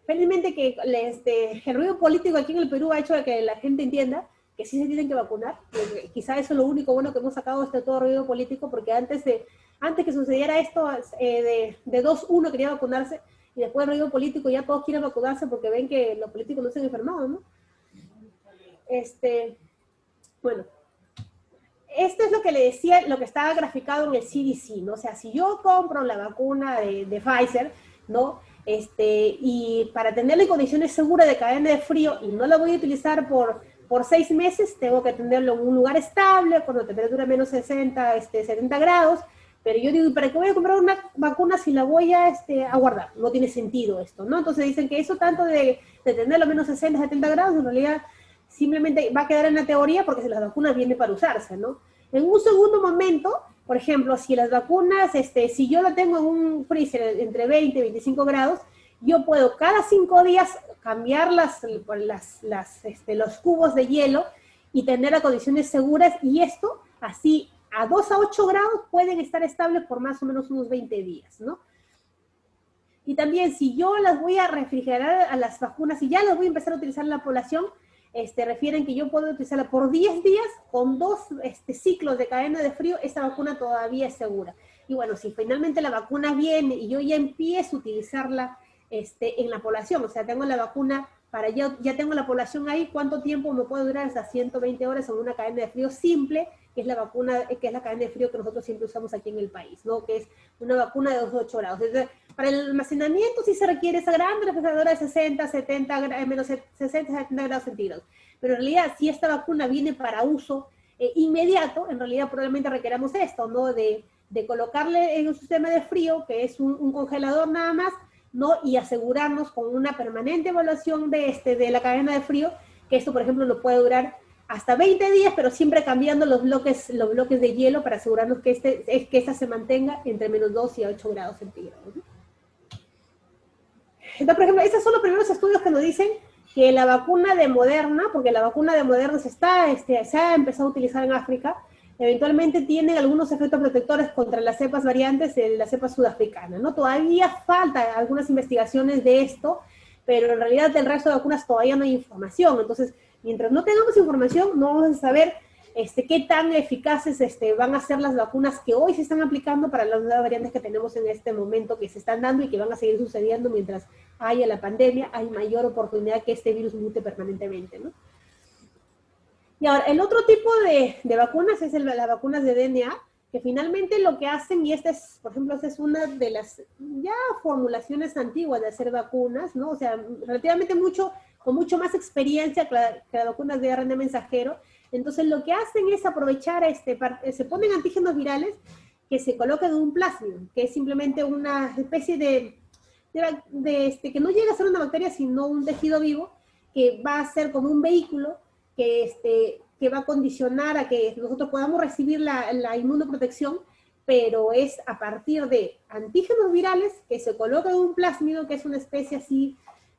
felizmente que el ruido político aquí en el Perú ha hecho de que la gente entienda que sí se tienen que vacunar. Quizá eso es lo único bueno que hemos sacado de todo ruido político, porque antes que sucediera esto, de 2-1 quería vacunarse, y después del ruido político ya todos quieren vacunarse porque ven que los políticos no se han enfermado, ¿no? Bueno, esto es lo que le decía, lo que estaba graficado en el CDC, ¿no? O sea, si yo compro la vacuna de Pfizer, ¿no? Y para tenerla en condiciones seguras de cadena de frío y no la voy a utilizar por 6 meses, tengo que tenerlo en un lugar estable, con la temperatura menos 70 grados, pero yo digo, ¿para qué voy a comprar una vacuna si la voy a guardar? No tiene sentido esto, ¿no? Entonces dicen que eso tanto de tenerlo a menos 60, 70 grados, en realidad simplemente va a quedar en la teoría porque las vacunas vienen para usarse, ¿no? En un segundo momento, por ejemplo, si las vacunas, si yo lo tengo en un freezer entre 20 y 25 grados, yo puedo cada 5 días cambiar los cubos de hielo y tener a condiciones seguras, y esto así a 2 a 8 grados pueden estar estables por más o menos unos 20 días, ¿no? Y también si yo las voy a refrigerar a las vacunas y ya las voy a empezar a utilizar en la población, refieren que yo puedo utilizarla por 10 días con 2 ciclos de cadena de frío, esta vacuna todavía es segura. Y bueno, si finalmente la vacuna viene y yo ya empiezo a utilizarla en la población, o sea, tengo la vacuna ya tengo la población ahí, ¿cuánto tiempo me puede durar? Hasta 120 horas en una cadena de frío simple, que es la vacuna, que es la cadena de frío que nosotros siempre usamos aquí en el país, ¿no? Que es una vacuna de 2 a 8 grados. Entonces, para el almacenamiento sí se requiere esa gran refrigeradora de 60, 70, menos 60, 70 grados centígrados. Pero en realidad, si esta vacuna viene para uso inmediato, en realidad probablemente requeramos esto, ¿no? De colocarle en un sistema de frío, que es un congelador nada más, ¿no? Y asegurarnos con una permanente evaluación de la cadena de frío, que esto, por ejemplo, lo puede durar hasta 20 días, pero siempre cambiando los bloques de hielo para asegurarnos que esta se mantenga entre menos 2 y 8 grados centígrados, ¿no? Entonces, por ejemplo, estos son los primeros estudios que nos dicen que la vacuna de Moderna, porque la vacuna de Moderna se ha empezado a utilizar en África, eventualmente tienen algunos efectos protectores contra las cepas variantes de la cepa sudafricana, ¿no? Todavía falta algunas investigaciones de esto, pero en realidad del resto de vacunas todavía no hay información. Entonces, mientras no tengamos información, no vamos a saber qué tan eficaces van a ser las vacunas que hoy se están aplicando para las nuevas variantes que tenemos en este momento, que se están dando y que van a seguir sucediendo mientras haya la pandemia. Hay mayor oportunidad que este virus mute permanentemente, ¿no? Y ahora, el otro tipo de vacunas es las vacunas de DNA, que finalmente lo que hacen, y por ejemplo, esta es una de las ya formulaciones antiguas de hacer vacunas, ¿no? O sea, relativamente con mucho más experiencia que las vacunas de ARN mensajero. Entonces, lo que hacen es aprovechar, se ponen antígenos virales que se colocan en un plásmido, que es simplemente una especie que no llega a ser una bacteria, sino un tejido vivo, que va a ser como un vehículo que va a condicionar a que nosotros podamos recibir la inmunoprotección, pero es a partir de antígenos virales que se colocan en un plásmido, que es una especie así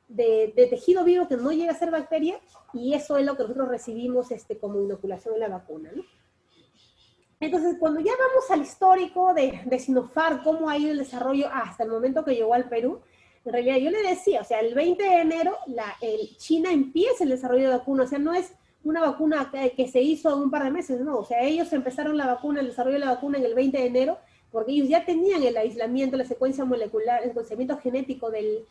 de tejido vivo que no llega a ser bacteria, y eso es lo que nosotros recibimos como inoculación en la vacuna, ¿no? Entonces, cuando ya vamos al histórico de Sinopharm, cómo ha ido el desarrollo hasta el momento que llegó al Perú, en realidad yo le decía, o sea, el 20 de enero China empieza el desarrollo de vacunas, o sea, no es una vacuna que se hizo en un par de meses, no, o sea, ellos empezaron el desarrollo de la vacuna en el 20 de enero, porque ellos ya tenían el aislamiento, la secuencia molecular, el secuenciamiento genético del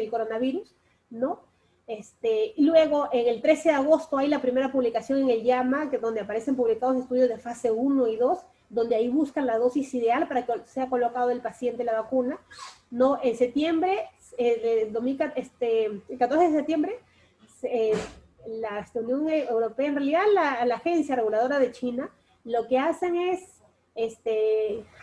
coronavirus, ¿no? Y luego, en el 13 de agosto hay la primera publicación en el JAMA, donde aparecen publicados estudios de fase 1 y 2, donde ahí buscan la dosis ideal para que sea colocado el paciente la vacuna, ¿no? En septiembre, el 14 de septiembre, la Unión Europea, en realidad la agencia reguladora de China, lo que hacen es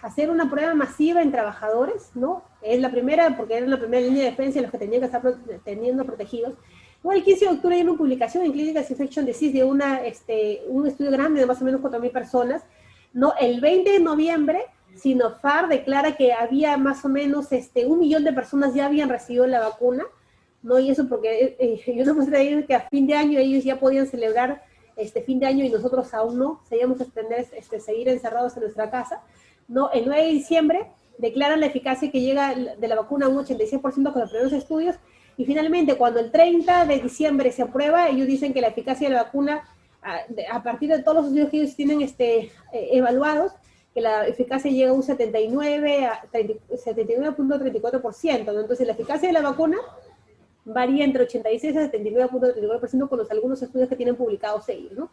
hacer una prueba masiva en trabajadores, ¿no? Es la primera, porque era la primera línea de defensa de los que tenían que estar teniendo protegidos. Bueno, el 15 de octubre hay una publicación en Clinical Infectious Disease de un estudio grande de más o menos 4.000 personas, ¿no? El 20 de noviembre Sinopharm declara que había más o menos 1 millón de personas ya habían recibido la vacuna, ¿no? Y eso porque yo no puedo decir que a fin de año ellos ya podían celebrar fin de año y nosotros aún no, seguíamos a tener, seguir encerrados en nuestra casa, ¿no? El 9 de diciembre declaran la eficacia que llega de la vacuna a un 86% con los primeros estudios, y finalmente cuando el 30 de diciembre se aprueba, ellos dicen que la eficacia de la vacuna, a partir de todos los estudios que ellos tienen evaluados, que la eficacia llega a un 79.34%, ¿no? Entonces la eficacia de la vacuna varía entre 86 a 79.34% con algunos estudios que tienen publicados ellos, ¿no?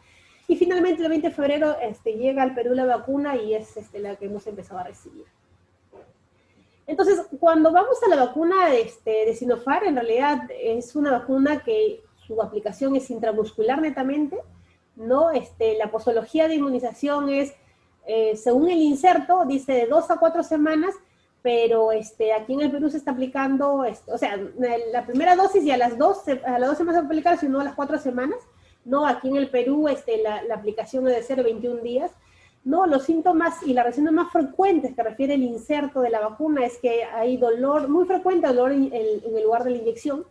Y finalmente el 20 de febrero llega al Perú la vacuna y es la que hemos empezado a recibir. Entonces, cuando vamos a la vacuna de Sinopharm, en realidad es una vacuna que su aplicación es intramuscular netamente, ¿no? La posología de inmunización es, según el inserto, dice de 2 a 4 semanas, pero aquí en el Perú se está aplicando, o sea, la primera dosis y a las 2 semanas se va a aplicar, sino a las 4 semanas, ¿no? Aquí en el Perú la aplicación es de 0 a 21 días, ¿no? Los síntomas y las reacciones más frecuentes que refiere el inserto de la vacuna es que hay dolor, muy frecuente dolor en el lugar de la inyección,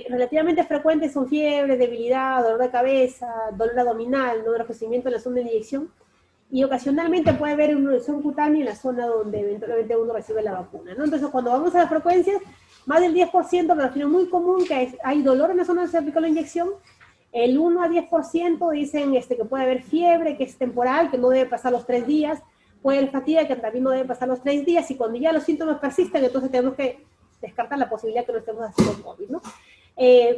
relativamente frecuentes son fiebre, debilidad, dolor de cabeza, dolor abdominal, ¿no? Enrojecimiento en la zona de la inyección, y ocasionalmente puede haber una erupción cutánea en la zona donde eventualmente uno recibe la vacuna, ¿no? Entonces, cuando vamos a las frecuencias, más del 10%, pero es muy común que hay dolor en la zona donde se aplicó la inyección. El 1 a 10% dicen que puede haber fiebre, que es temporal, que no debe pasar los 3 días, puede haber fatiga, que también no debe pasar los 3 días, y cuando ya los síntomas persisten, entonces tenemos que descartar la posibilidad que no estemos haciendo COVID, ¿no?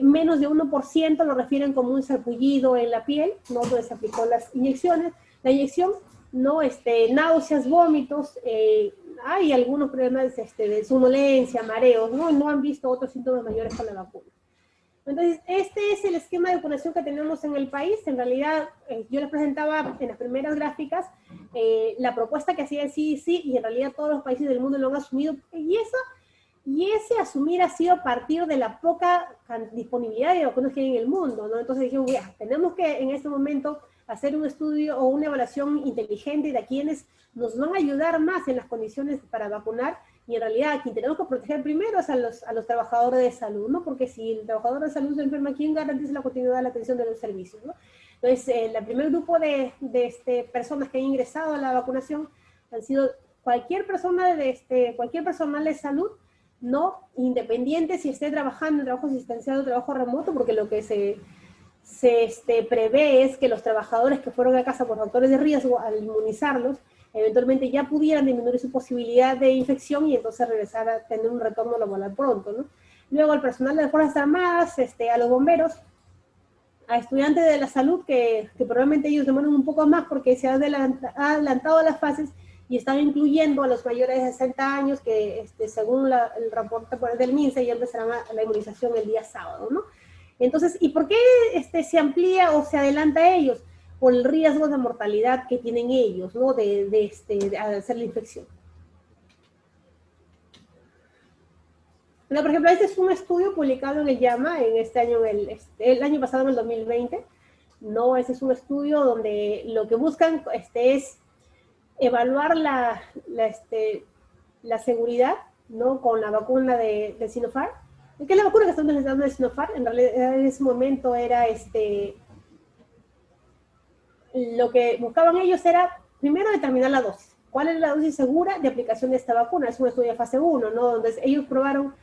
Menos de 1% lo refieren como un sarpullido en la piel, ¿no? Donde se aplicó las inyecciones. La inyección, ¿no? Náuseas, vómitos, hay algunos problemas de somnolencia, mareos, ¿no? No han visto otros síntomas mayores con la vacuna. Entonces, este es el esquema de vacunación que tenemos en el país. En realidad, yo les presentaba en las primeras gráficas la propuesta que hacía el CDC, y en realidad todos los países del mundo lo han asumido, y ese asumir ha sido a partir de la poca disponibilidad de vacunas que hay en el mundo, ¿no? Entonces dijimos, ya, tenemos que en este momento hacer un estudio o una evaluación inteligente de quienes nos van a ayudar más en las condiciones para vacunar, y en realidad a quien tenemos que proteger primero es a los trabajadores de salud, ¿no? Porque si el trabajador de salud se enferma, ¿quién garantiza la continuidad de la atención de los servicios, ¿no? Entonces, el primer grupo de personas que han ingresado a la vacunación han sido cualquier persona cualquier personal de salud, no independiente si esté trabajando en trabajo asistencial o trabajo remoto, porque lo que se prevé es que los trabajadores que fueron a casa por factores de riesgo, al inmunizarlos, eventualmente ya pudieran disminuir su posibilidad de infección y entonces regresar a tener un retorno laboral pronto, ¿no? Luego al personal de las Fuerzas Armadas, a los bomberos, a estudiantes de la salud, que probablemente ellos demoran un poco más porque se ha adelantado las fases y están incluyendo a los mayores de 60 años que, según el reporte del MINSA, ya empezarán la inmunización el día sábado, ¿no? Entonces, ¿y por qué se amplía o se adelanta a ellos? Por el riesgo de mortalidad que tienen ellos, ¿no? De hacer la infección. Bueno, por ejemplo, este es un estudio publicado en el JAMA en este año, el año pasado, en el 2020. ¿No? Ese es un estudio donde lo que buscan es evaluar la seguridad, ¿no? Con la vacuna de Sinopharm. ¿Qué es la vacuna que están necesitando de Sinopharm? En realidad, en ese momento era lo que buscaban ellos era, primero, determinar la dosis. ¿Cuál es la dosis segura de aplicación de esta vacuna? Es un estudio de fase 1, ¿no? Donde ellos probaron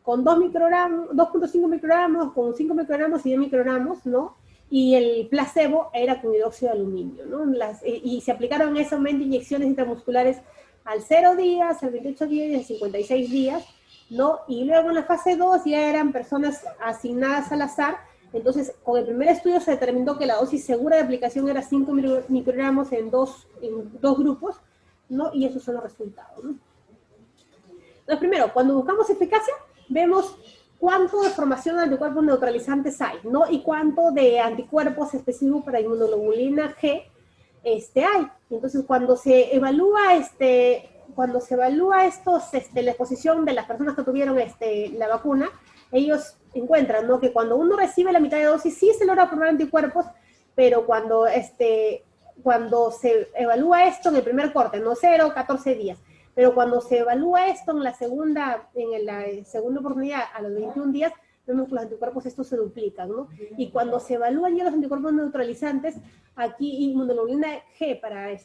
con 2.5 microgramos, con 5 microgramos y 10 microgramos, ¿no? Y el placebo era con hidróxido de aluminio, ¿no? Y se aplicaron en ese momento inyecciones intramusculares al 0 días, al 28 días y al 56 días, ¿no? Y luego en la fase 2 ya eran personas asignadas al azar. Entonces, con el primer estudio se determinó que la dosis segura de aplicación era 5 microgramos en dos grupos, ¿no? Y esos son los resultados, ¿no? Entonces, primero, cuando buscamos eficacia, vemos cuánto de formación de anticuerpos neutralizantes hay, ¿no? Y cuánto de anticuerpos específicos para inmunoglobulina G hay. Entonces, cuando se evalúa la exposición de las personas que tuvieron la vacuna, ellos encuentran, ¿no? Que cuando uno recibe la mitad de dosis sí se logra formar anticuerpos, pero cuando cuando se evalúa esto en el primer corte, no 0, 14 días, pero cuando se evalúa esto en la segunda oportunidad a los 21 días, vemos que los anticuerpos estos se duplican, ¿no? Y cuando se evalúan ya los anticuerpos neutralizantes, aquí inmunoglobulina G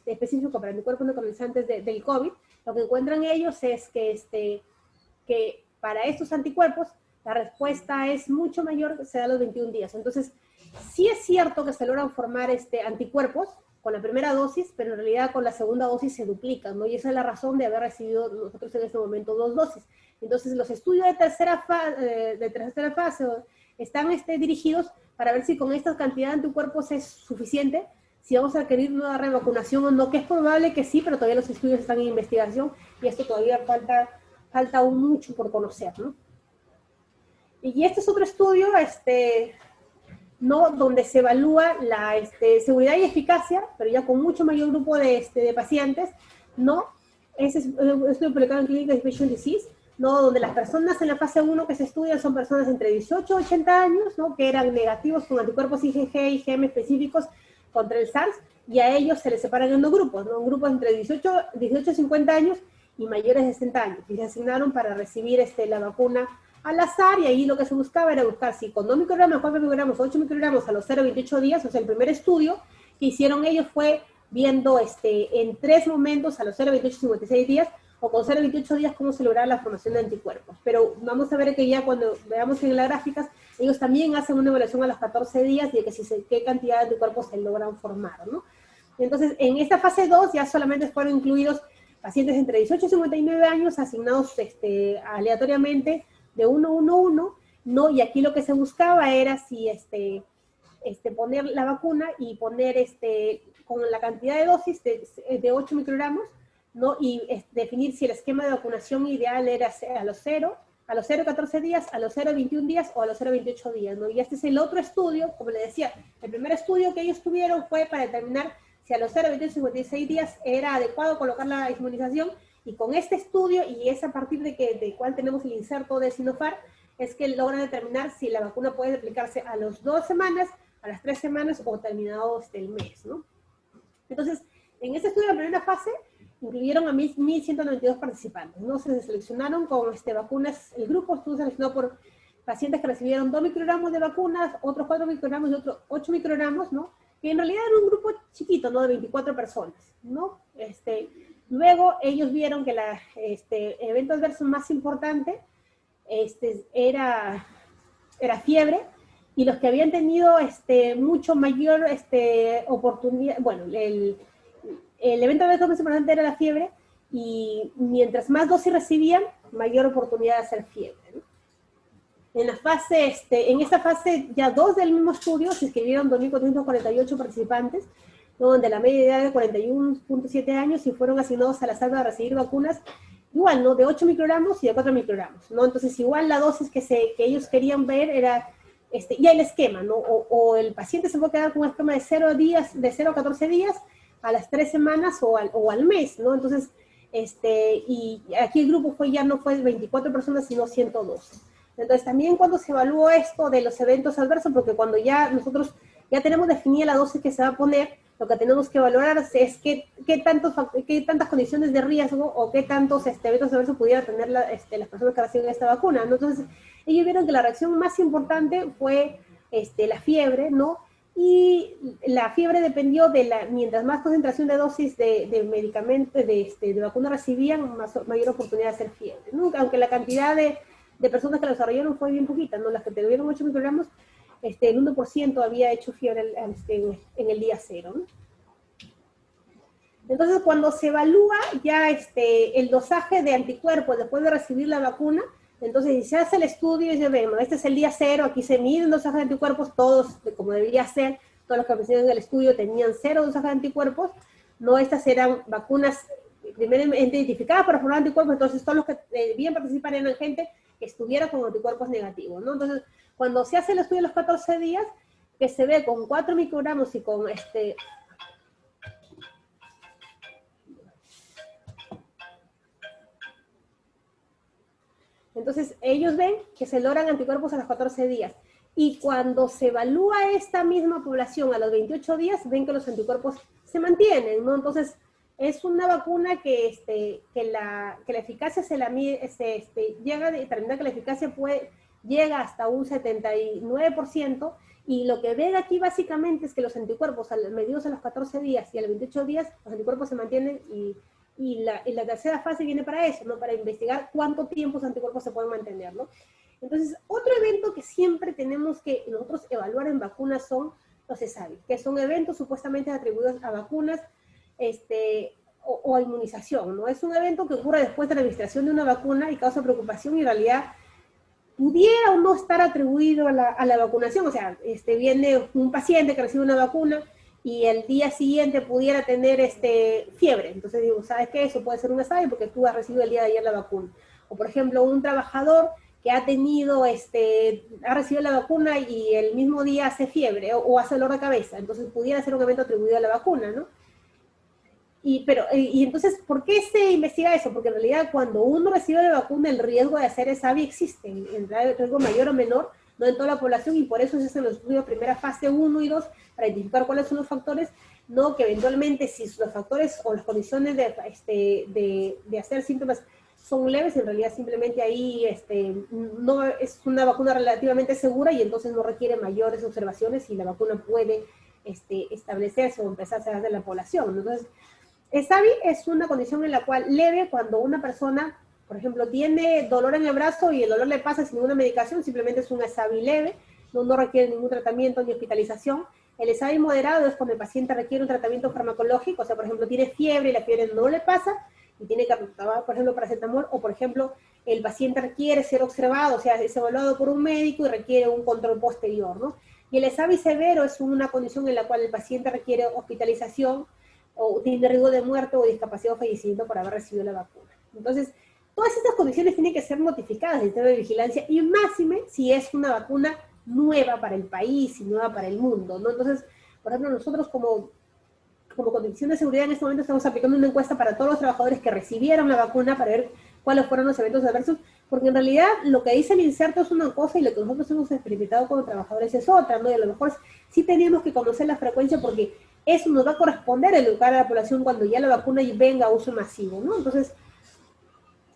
específico para anticuerpos neutralizantes del COVID, lo que encuentran ellos es que para estos anticuerpos la respuesta es mucho mayor que se da a los 21 días. Entonces, sí es cierto que se logran formar anticuerpos con la primera dosis, pero en realidad con la segunda dosis se duplican, ¿no? Y esa es la razón de haber recibido nosotros en este momento 2 dosis. Entonces, los estudios de tercera fase están dirigidos para ver si con esta cantidad de anticuerpos es suficiente, si vamos a requerir una revacunación o no, que es probable que sí, pero todavía los estudios están en investigación y esto todavía falta aún mucho por conocer, ¿no? Y este es otro estudio, ¿no? Donde se evalúa la seguridad y eficacia, pero ya con mucho mayor grupo de pacientes, ¿no? Ese es un estudio publicado en Clinical Infectious Disease, ¿no? Donde las personas en la fase 1 que se estudian son personas entre 18 y 80 años, ¿no? Que eran negativos con anticuerpos IgG y IgM específicos contra el SARS, y a ellos se les separan en 2 grupos, ¿no? Un grupo entre 18 y 50 años y mayores de 60 años, y se asignaron para recibir la vacuna al azar, y ahí lo que se buscaba era buscar si con 2 microgramos, 4 microgramos, 8 microgramos a los 0,28 días, o sea, el primer estudio que hicieron ellos fue viendo en 3 momentos a los 0,28 y 56 días, o con 0,28 días cómo se lograba la formación de anticuerpos. Pero vamos a ver que ya cuando veamos en las gráficas, ellos también hacen una evaluación a los 14 días y de que qué cantidad de anticuerpos se logran formar, ¿no? Entonces, en esta fase 2 ya solamente fueron incluidos pacientes entre 18 y 59 años asignados aleatoriamente de 1-1-1, ¿no? Y aquí lo que se buscaba era si poner la vacuna y poner con la cantidad de dosis de 8 microgramos, ¿no? Y definir si el esquema de vacunación ideal era a los 0,14 días, a los 0,21 días o a los 0,28 días, ¿no? Y este es el otro estudio, como le decía, el primer estudio que ellos tuvieron fue para determinar si a los 0,28 y 56 días era adecuado colocar la inmunización, y con este estudio, y es a partir de cuál tenemos el inserto de Sinopharm, es que logran determinar si la vacuna puede aplicarse a las 2 semanas, a las 3 semanas o terminado el mes, ¿no? Entonces, en este estudio de la primera fase, incluyeron a 1.192 participantes, ¿no? Se seleccionaron con vacunas, el grupo estuvo seleccionado por pacientes que recibieron 2 microgramos de vacunas, otros 4 microgramos y otros 8 microgramos, ¿no? Que en realidad era un grupo chiquito, ¿no? De 24 personas, ¿no? Luego ellos vieron que el evento adverso más importante era fiebre, y los que habían tenido mucho mayor oportunidad, bueno, el evento adverso más importante era la fiebre, y mientras más dosis recibían, mayor oportunidad de hacer fiebre, ¿no? En esta fase ya 2 del mismo estudio se inscribieron 2.448 participantes, ¿no? Donde la media edad de 41.7 años, y fueron asignados a la sala a recibir vacunas igual, ¿no? De 8 microgramos y de 4 microgramos, ¿no? Entonces igual la dosis que ellos querían ver era ya el esquema, ¿no? O el paciente se puede quedar con un esquema de 0 días, de 0 a 14 días, a las 3 semanas o al mes, ¿no? Entonces, y aquí el grupo ya no fue 24 personas, sino 112. Entonces, también cuando se evaluó esto de los eventos adversos, porque cuando nosotros ya tenemos definida la dosis que se va a poner, lo que tenemos que valorar es qué tantas condiciones de riesgo o qué tantos eventos adversos pudieran tener las personas que reciben esta vacuna, ¿no? Entonces, ellos vieron que la reacción más importante fue la fiebre, ¿no? Y la fiebre dependió mientras más concentración de dosis de medicamento, de vacuna recibían, mayor oportunidad de hacer fiebre, ¿no? Aunque la cantidad de personas que lo desarrollaron fue bien poquita, ¿no? Las que tuvieron 8 microgramos, el 1% había hecho fiebre en el día 0, ¿no? Entonces, cuando se evalúa ya el dosaje de anticuerpos después de recibir la vacuna, entonces si se hace el estudio y se ve, bueno, este es el día 0, aquí se miden dosajes de anticuerpos, todos, como debería ser, todos los que aparecieron en el estudio tenían 0 dosajes de anticuerpos, no, estas eran vacunas primeramente identificadas para formar anticuerpos, entonces todos los que debían participar eran gente que estuviera con anticuerpos negativos, ¿no? Entonces, cuando se hace el estudio de los 14 días, que se ve con 4 microgramos y con Entonces, ellos ven que se logran anticuerpos a los 14 días. Y cuando se evalúa esta misma población a los 28 días, ven que los anticuerpos se mantienen, ¿no? Entonces, es una vacuna que la eficacia se la mide, llega, determina que la eficacia llega hasta un 79%, y lo que ven aquí básicamente es que los anticuerpos medidos a los 14 días y a los 28 días, los anticuerpos se mantienen, y la tercera fase viene para eso, ¿no? Para investigar cuánto tiempo los anticuerpos se pueden mantener, ¿no? Entonces, otro evento que siempre tenemos que nosotros evaluar en vacunas son los ESAVI, que son eventos supuestamente atribuidos a vacunas o a inmunización, ¿no? Es un evento que ocurre después de la administración de una vacuna y causa preocupación, y en realidad pudiera o no estar atribuido a la vacunación. O sea, viene un paciente que recibe una vacuna y el día siguiente pudiera tener fiebre. Entonces digo, ¿sabes qué? Eso puede ser un ESAVI porque tú has recibido el día de ayer la vacuna. O por ejemplo, un trabajador que ha recibido la vacuna y el mismo día hace fiebre o hace dolor de cabeza. Entonces pudiera ser un evento atribuido a la vacuna, ¿no? Y entonces, ¿por qué se investiga eso? Porque en realidad cuando uno recibe la vacuna, el riesgo de hacer ESAVI existe, el riesgo mayor o menor, no en toda la población, y por eso se hacen los estudios primera fase 1 y 2, para identificar cuáles son los factores, no que eventualmente si los factores o las condiciones de hacer síntomas son leves, en realidad simplemente ahí no es una vacuna relativamente segura, y entonces no requiere mayores observaciones y la vacuna puede establecerse o empezarse a dar de la población. Entonces, ESAVI es una condición en la cual leve, cuando una persona, por ejemplo, tiene dolor en el brazo y el dolor le pasa sin ninguna medicación, simplemente es un ESAVI leve, no requiere ningún tratamiento ni hospitalización. El ESAVI moderado es cuando el paciente requiere un tratamiento farmacológico, o sea, por ejemplo, tiene fiebre y la fiebre no le pasa y tiene que tomar, por ejemplo, paracetamol, o por ejemplo, el paciente requiere ser observado, o sea, es evaluado por un médico y requiere un control posterior, ¿no? Y el ESAVI severo es una condición en la cual el paciente requiere hospitalización, o tiene riesgo de muerte o discapacidad o fallecimiento por haber recibido la vacuna. Entonces, todas estas condiciones tienen que ser notificadas al sistema de vigilancia, y máxime si es una vacuna nueva para el país y nueva para el mundo, ¿no? Entonces, por ejemplo, nosotros como Condición de Seguridad en este momento estamos aplicando una encuesta para todos los trabajadores que recibieron la vacuna para ver cuáles fueron los eventos adversos, porque en realidad lo que dice el inserto es una cosa y lo que nosotros hemos experimentado como trabajadores es otra, ¿no? Y a lo mejor sí teníamos que conocer la frecuencia, porque eso nos va a corresponder educar a la población cuando ya la vacuna venga a uso masivo, ¿no? Entonces,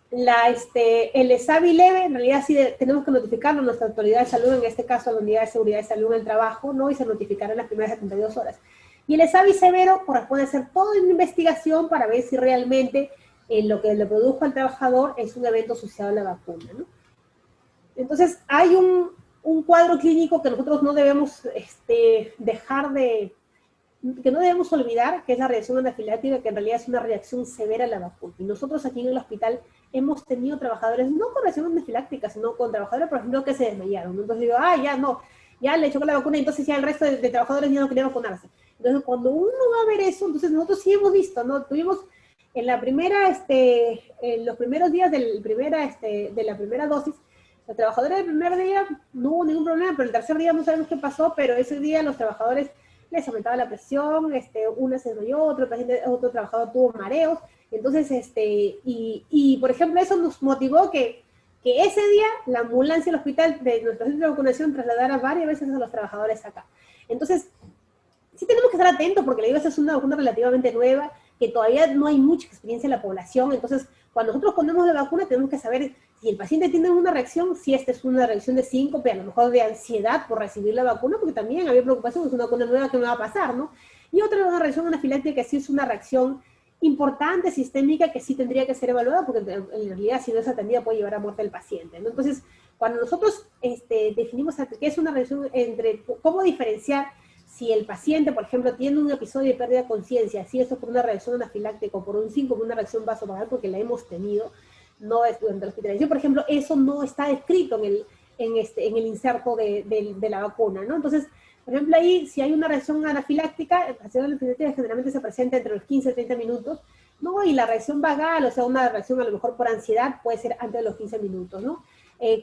el ESAVI leve, en realidad sí tenemos que notificarlo a nuestra autoridad de salud, en este caso a la Unidad de Seguridad de Salud en el Trabajo, ¿no? Y se notificará en las primeras 72 horas. Y el ESAVI severo corresponde hacer toda una investigación para ver si realmente lo que le produjo al trabajador es un evento asociado a la vacuna, ¿no? Entonces, hay un cuadro clínico que nosotros no debemos que no debemos olvidar, que es la reacción anafiláctica, que en realidad es una reacción severa a la vacuna. Y nosotros aquí en el hospital hemos tenido trabajadores, no con reacción anafiláctica, sino con trabajadores, por ejemplo, que se desmayaron. Entonces digo, ya le echó la vacuna, y entonces ya el resto de trabajadores ya no querían vacunarse. Entonces, cuando uno va a ver eso, entonces nosotros sí hemos visto, ¿no? Tuvimos en la primera, en los primeros días de la primera dosis, los trabajadores del primer día no hubo ningún problema, pero el tercer día no sabemos qué pasó, pero ese día los trabajadores les aumentaba la presión, una se desmayó, otro trabajador tuvo mareos. Entonces, y por ejemplo, eso nos motivó que ese día la ambulancia del hospital de nuestro centro de vacunación trasladara varias veces a los trabajadores acá. Entonces, sí tenemos que estar atentos, porque la IVA es una vacuna relativamente nueva, que todavía no hay mucha experiencia en la población. Entonces, cuando nosotros ponemos la vacuna, tenemos que saber si el paciente tiene una reacción, si esta es una reacción de síncope, a lo mejor de ansiedad por recibir la vacuna, porque también había preocupación, es una vacuna nueva que me va a pasar, ¿no? Y otra, una reacción anafiláctica, que sí es una reacción importante, sistémica, que sí tendría que ser evaluada, porque en realidad si no es atendida puede llevar a muerte al paciente, ¿no? Entonces, cuando nosotros definimos qué es una reacción, cómo diferenciar si el paciente, por ejemplo, tiene un episodio de pérdida de conciencia, si eso por una reacción anafiláctica o por un síncope, una reacción vasovagal, porque la hemos tenido, no es durante la hospitalización, por ejemplo, eso no está descrito en el inserto de la vacuna, ¿no? Entonces, por ejemplo, ahí, si hay una reacción anafiláctica, la reacción anafiláctica generalmente se presenta entre los 15 y 30 minutos, ¿no? Y la reacción vagal, o sea, una reacción a lo mejor por ansiedad, puede ser antes de los 15 minutos, ¿no?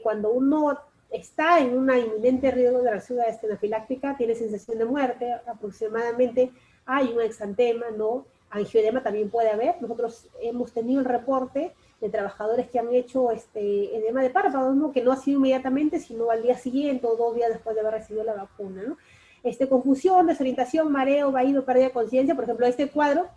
Cuando uno está en una inminente riesgo de reacción anafiláctica, tiene sensación de muerte, aproximadamente hay un exantema, ¿no? Angioedema también puede haber. Nosotros hemos tenido el reporte de trabajadores que han hecho edema de párpados, ¿no? Que no ha sido inmediatamente, sino al día siguiente o 2 días después de haber recibido la vacuna, ¿no? confusión, desorientación, mareo, vaído, pérdida de conciencia. Por ejemplo, este cuadro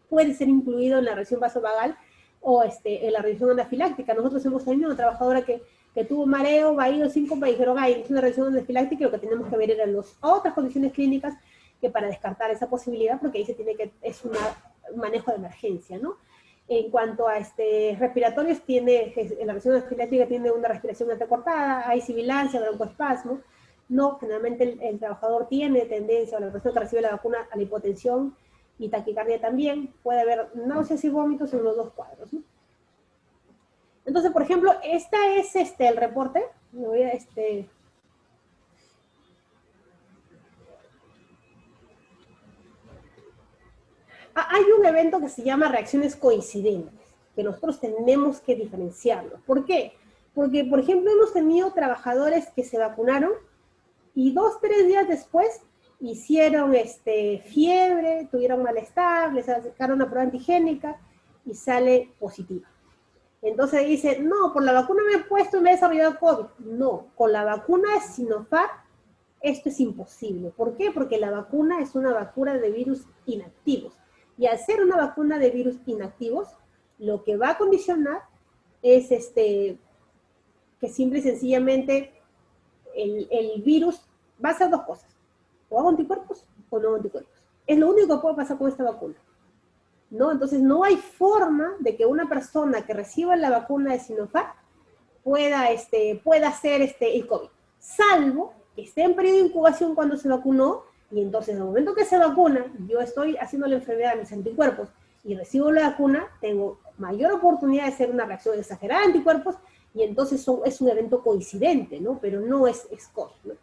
puede ser incluido en la reacción vasovagal o en la reacción anafiláctica. Nosotros hemos tenido una trabajadora que tuvo mareo, vaído, síncope, y dijeron, ay, es una reacción anafiláctica, y lo que tenemos que ver eran las otras condiciones clínicas que para descartar esa posibilidad, porque ahí se tiene que, es un manejo de emergencia, ¿no? En cuanto a respiratorios, la reacción anafiláctica tiene una respiración entrecortada, hay sibilancia, broncoespasmo, no, generalmente el trabajador tiene tendencia, o la persona que recibe la vacuna, a la hipotensión y taquicardia también, puede haber náuseas y vómitos en los dos cuadros, ¿no? Entonces, por ejemplo, esta es el reporte. Me voy a hay un evento que se llama reacciones coincidentes, que nosotros tenemos que diferenciarlo. ¿Por qué? Porque, por ejemplo, hemos tenido trabajadores que se vacunaron y 2 o 3 días después hicieron fiebre, tuvieron malestar, les sacaron una prueba antigénica y sale positiva. Entonces dice, no, por la vacuna me he puesto y me he desarrollado COVID. No, con la vacuna de Sinopharm esto es imposible. ¿Por qué? Porque la vacuna es una vacuna de virus inactivos. Y al ser una vacuna de virus inactivos, lo que va a condicionar es que simple y sencillamente el virus va a hacer 2 cosas. O hago anticuerpos o no hago anticuerpos. Es lo único que puede pasar con esta vacuna, ¿no? Entonces no hay forma de que una persona que reciba la vacuna de Sinopharm pueda hacer el COVID, salvo que esté en periodo de incubación cuando se vacunó, y entonces en el momento que se vacuna, yo estoy haciendo la enfermedad de mis anticuerpos y recibo la vacuna, tengo mayor oportunidad de hacer una reacción exagerada de anticuerpos, y entonces es un evento coincidente, ¿no? Pero no es COVID, ¿no?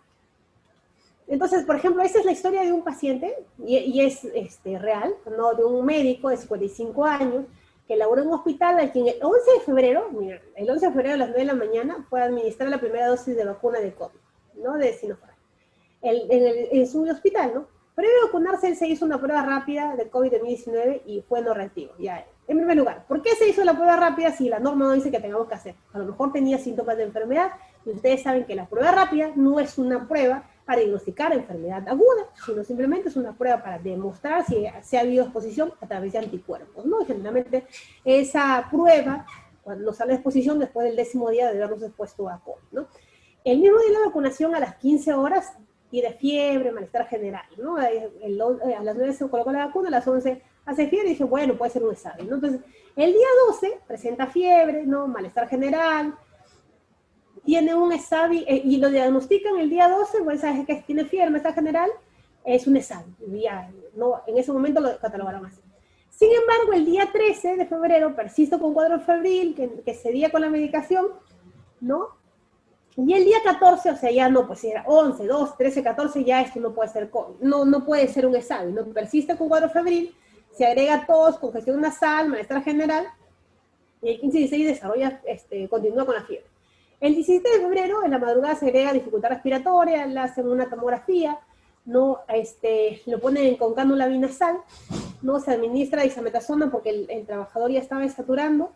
Entonces, por ejemplo, esa es la historia de un paciente, y es real, ¿no? De un médico de 55 años, que laboró en un hospital al quien el 11 de febrero, mira, el 11 de febrero a las 9 de la mañana fue a administrar la primera dosis de vacuna de COVID, ¿no? De Sinopharm. En su hospital, ¿no? Previo a vacunarse, él se hizo una prueba rápida de COVID-19 y fue no reactivo. Ya, en primer lugar, ¿por qué se hizo la prueba rápida si la norma no dice que tengamos que hacer? A lo mejor tenía síntomas de enfermedad, y ustedes saben que la prueba rápida no es una prueba para diagnosticar enfermedad aguda, sino simplemente es una prueba para demostrar si se ha habido exposición a través de anticuerpos, ¿no? Generalmente esa prueba, cuando sale de exposición, después del 10º día de habernos expuesto a COVID, ¿no? El mismo día de la vacunación, a las 15 horas, tiene fiebre, malestar general, ¿no? A las 9 se colocó la vacuna, a las 11 hace fiebre, y dije, bueno, puede ser un ESAVI, ¿no? Entonces, el día 12 presenta fiebre, ¿no? Malestar general, tiene un ESAVI, y lo diagnostican el día 12, pues sabes que tiene fiebre, malestar general, es un ESAVI, ya, ¿no? En ese momento lo catalogaron así. Sin embargo, el día 13 de febrero persisto con cuadro febril, que cedía con la medicación, ¿no? Y el día 14, o sea, ya no, pues era 11, 12, 13, 14, ya esto no puede ser, no puede ser un ESAVI, ¿no? Persiste con cuadro febril, se agrega tos, congestión nasal, malestar general, y el 15 y 16 desarrolla, continúa con la fiebre. El 17 de febrero, en la madrugada, se agrega dificultad respiratoria, le hacen una tomografía, ¿no? Lo ponen con cánula binasal, ¿no? Se administra dexametasona porque el trabajador ya estaba saturando,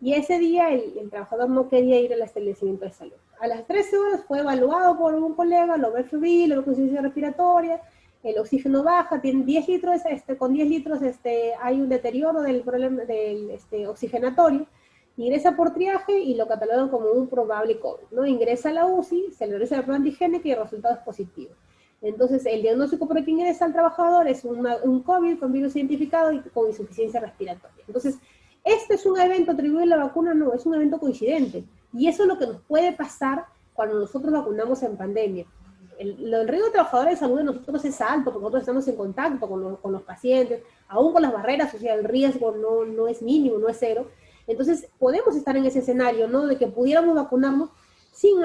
y ese día el trabajador no quería ir al establecimiento de salud. A las 13 horas fue evaluado por un colega, lo ve febril, lo ve con insuficiencia respiratoria, el oxígeno baja, tiene 10 litros, con 10 litros hay un deterioro del problema del oxigenatorio, ingresa por triaje y lo catalogan como un probable COVID, ¿no? Ingresa a la UCI, se le realiza la prueba antigénica y el resultado es positivo. Entonces, el diagnóstico por el que ingresa al trabajador es un COVID con virus identificado y con insuficiencia respiratoria. Entonces, ¿este es un evento atribuido a la vacuna? No, es un evento coincidente. Y eso es lo que nos puede pasar cuando nosotros vacunamos en pandemia. El riesgo de trabajadores de salud de nosotros es alto, porque nosotros estamos en contacto con los pacientes, aún con las barreras, o sea, el riesgo no es mínimo, no es cero. Entonces, podemos estar en ese escenario, ¿no? De que pudiéramos vacunarnos sin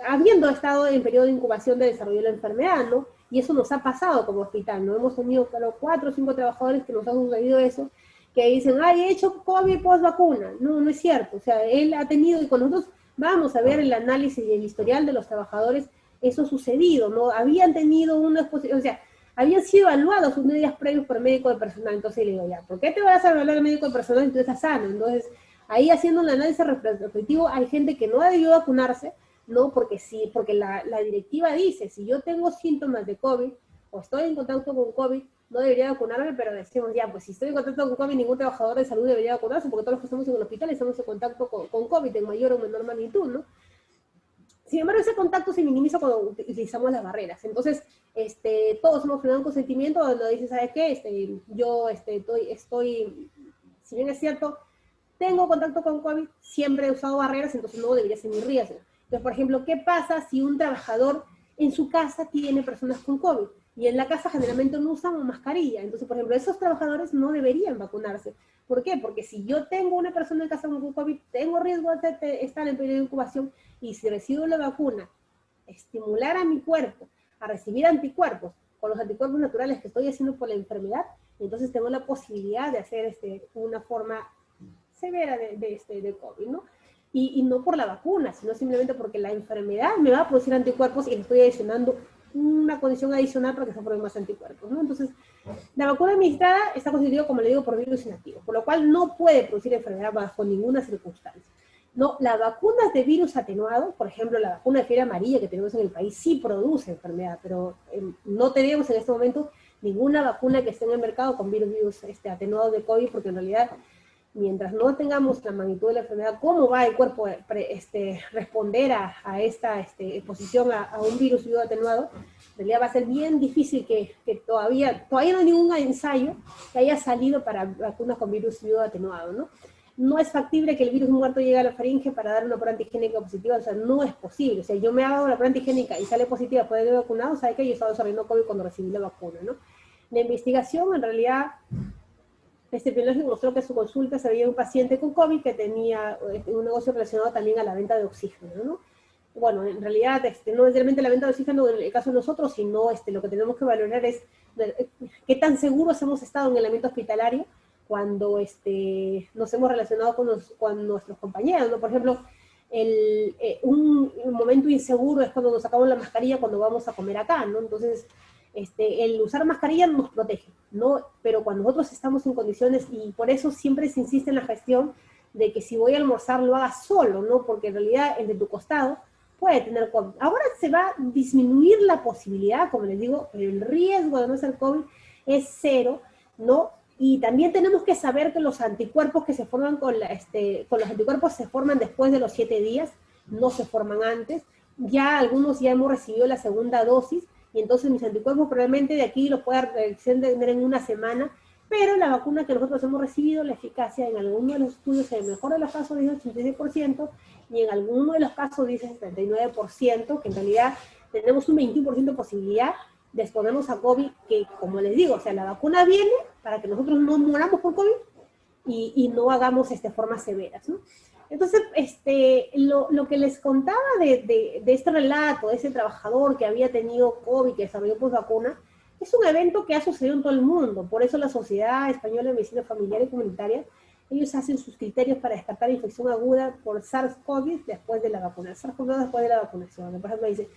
habiendo estado en periodo de incubación de desarrollo de la enfermedad, ¿no? Y eso nos ha pasado como hospital, ¿no? Hemos tenido 4 o 5 trabajadores que nos han sucedido eso, que dicen, ay, he hecho COVID post vacuna. No, no es cierto. O sea, él ha tenido, y con nosotros vamos a ver el análisis y el historial de los trabajadores, eso sucedido, ¿no? Habían tenido una exposición, o sea, habían sido evaluados sus días previos por médico de personal. Entonces le digo, ya, ¿por qué te vas a evaluar el médico de personal si tú estás sano? Entonces, ahí haciendo un análisis retrospectivo, hay gente que no ha debido vacunarse, ¿no? Porque, sí, porque la directiva dice, si yo tengo síntomas de COVID o estoy en contacto con COVID, no debería vacunarme, pero decimos, ya, pues si estoy en contacto con COVID, ningún trabajador de salud debería vacunarse, porque todos los que estamos en el hospital estamos en contacto con COVID en mayor o menor magnitud, ¿no? Sin embargo, ese contacto se minimiza cuando utilizamos las barreras. Entonces, todos hemos firmado un consentimiento donde dice, ¿sabes qué? Yo estoy, si bien es cierto, tengo contacto con COVID, siempre he usado barreras, entonces no debería ser mi riesgo. Entonces, por ejemplo, ¿qué pasa si un trabajador en su casa tiene personas con COVID? Y en la casa generalmente no usan mascarilla. Entonces, por ejemplo, esos trabajadores no deberían vacunarse. ¿Por qué? Porque si yo tengo una persona en casa con COVID, tengo riesgo de estar en periodo de incubación, y si recibo la vacuna, estimular a mi cuerpo a recibir anticuerpos con los anticuerpos naturales que estoy haciendo por la enfermedad, entonces tengo la posibilidad de hacer una forma severa de COVID, ¿no? Y no por la vacuna, sino simplemente porque la enfermedad me va a producir anticuerpos y le estoy adicionando una condición adicional para que se formen más anticuerpos, ¿no? Entonces, la vacuna administrada está constituida, como le digo, por virus inactivos, por lo cual no puede producir enfermedad bajo ninguna circunstancia. No, las vacunas de virus atenuado, por ejemplo, la vacuna de fiebre amarilla que tenemos en el país sí produce enfermedad, pero no tenemos en este momento ninguna vacuna que esté en el mercado con virus atenuado de COVID, porque en realidad, mientras no tengamos la magnitud de la enfermedad, cómo va el cuerpo responder a esta exposición a un virus atenuado, en realidad va a ser bien difícil que todavía no hay ningún ensayo que haya salido para vacunas con virus atenuado, ¿no? No es factible que el virus muerto llegue a la faringe para dar una prueba antigénica positiva, o sea, no es posible. O sea, yo me hago la prueba antigénica y sale positiva después de haber vacunado, ¿sabe qué? Yo estaba desarrollando COVID cuando recibí la vacuna, ¿no? La investigación, en realidad, epidemiológico mostró que en su consulta se veía un paciente con COVID que tenía un negocio relacionado también a la venta de oxígeno, ¿no? Bueno, en realidad, no es realmente la venta de oxígeno en el caso de nosotros, sino lo que tenemos que valorar es qué tan seguros hemos estado en el ambiente hospitalario cuando nos hemos relacionado con nuestros compañeros, ¿no? Por ejemplo, un momento inseguro es cuando nos sacamos la mascarilla cuando vamos a comer acá, ¿no? Entonces, el usar mascarilla nos protege, ¿no? Pero cuando nosotros estamos en condiciones, y por eso siempre se insiste en la gestión de que si voy a almorzar lo hagas solo, ¿no? Porque en realidad el de tu costado puede tener COVID. Ahora se va a disminuir la posibilidad, como les digo, pero el riesgo de no ser COVID es cero, ¿no? Y también tenemos que saber que los anticuerpos que se forman con los anticuerpos se forman después de los 7 días, no se forman antes. Ya algunos ya hemos recibido la segunda dosis, y entonces mis anticuerpos probablemente de aquí los pueda tener en una semana, pero la vacuna que nosotros hemos recibido, la eficacia en alguno de los estudios, en el mejor de los casos dice 86%, y en alguno de los casos dice 79%, que en realidad tenemos un 21% de posibilidad de exponernos a COVID, que como les digo, o sea, la vacuna viene para que nosotros no moramos por COVID y no hagamos formas severas, ¿no? Entonces, lo que les contaba de este relato, de ese trabajador que había tenido COVID, que desarrolló post vacuna, es un evento que ha sucedido en todo el mundo. Por eso la Sociedad Española de Medicina Familiar y Comunitaria, ellos hacen sus criterios para descartar infección aguda por SARS-CoV después de la vacuna, SARS-CoV después de la vacunación. Por ejemplo, dice,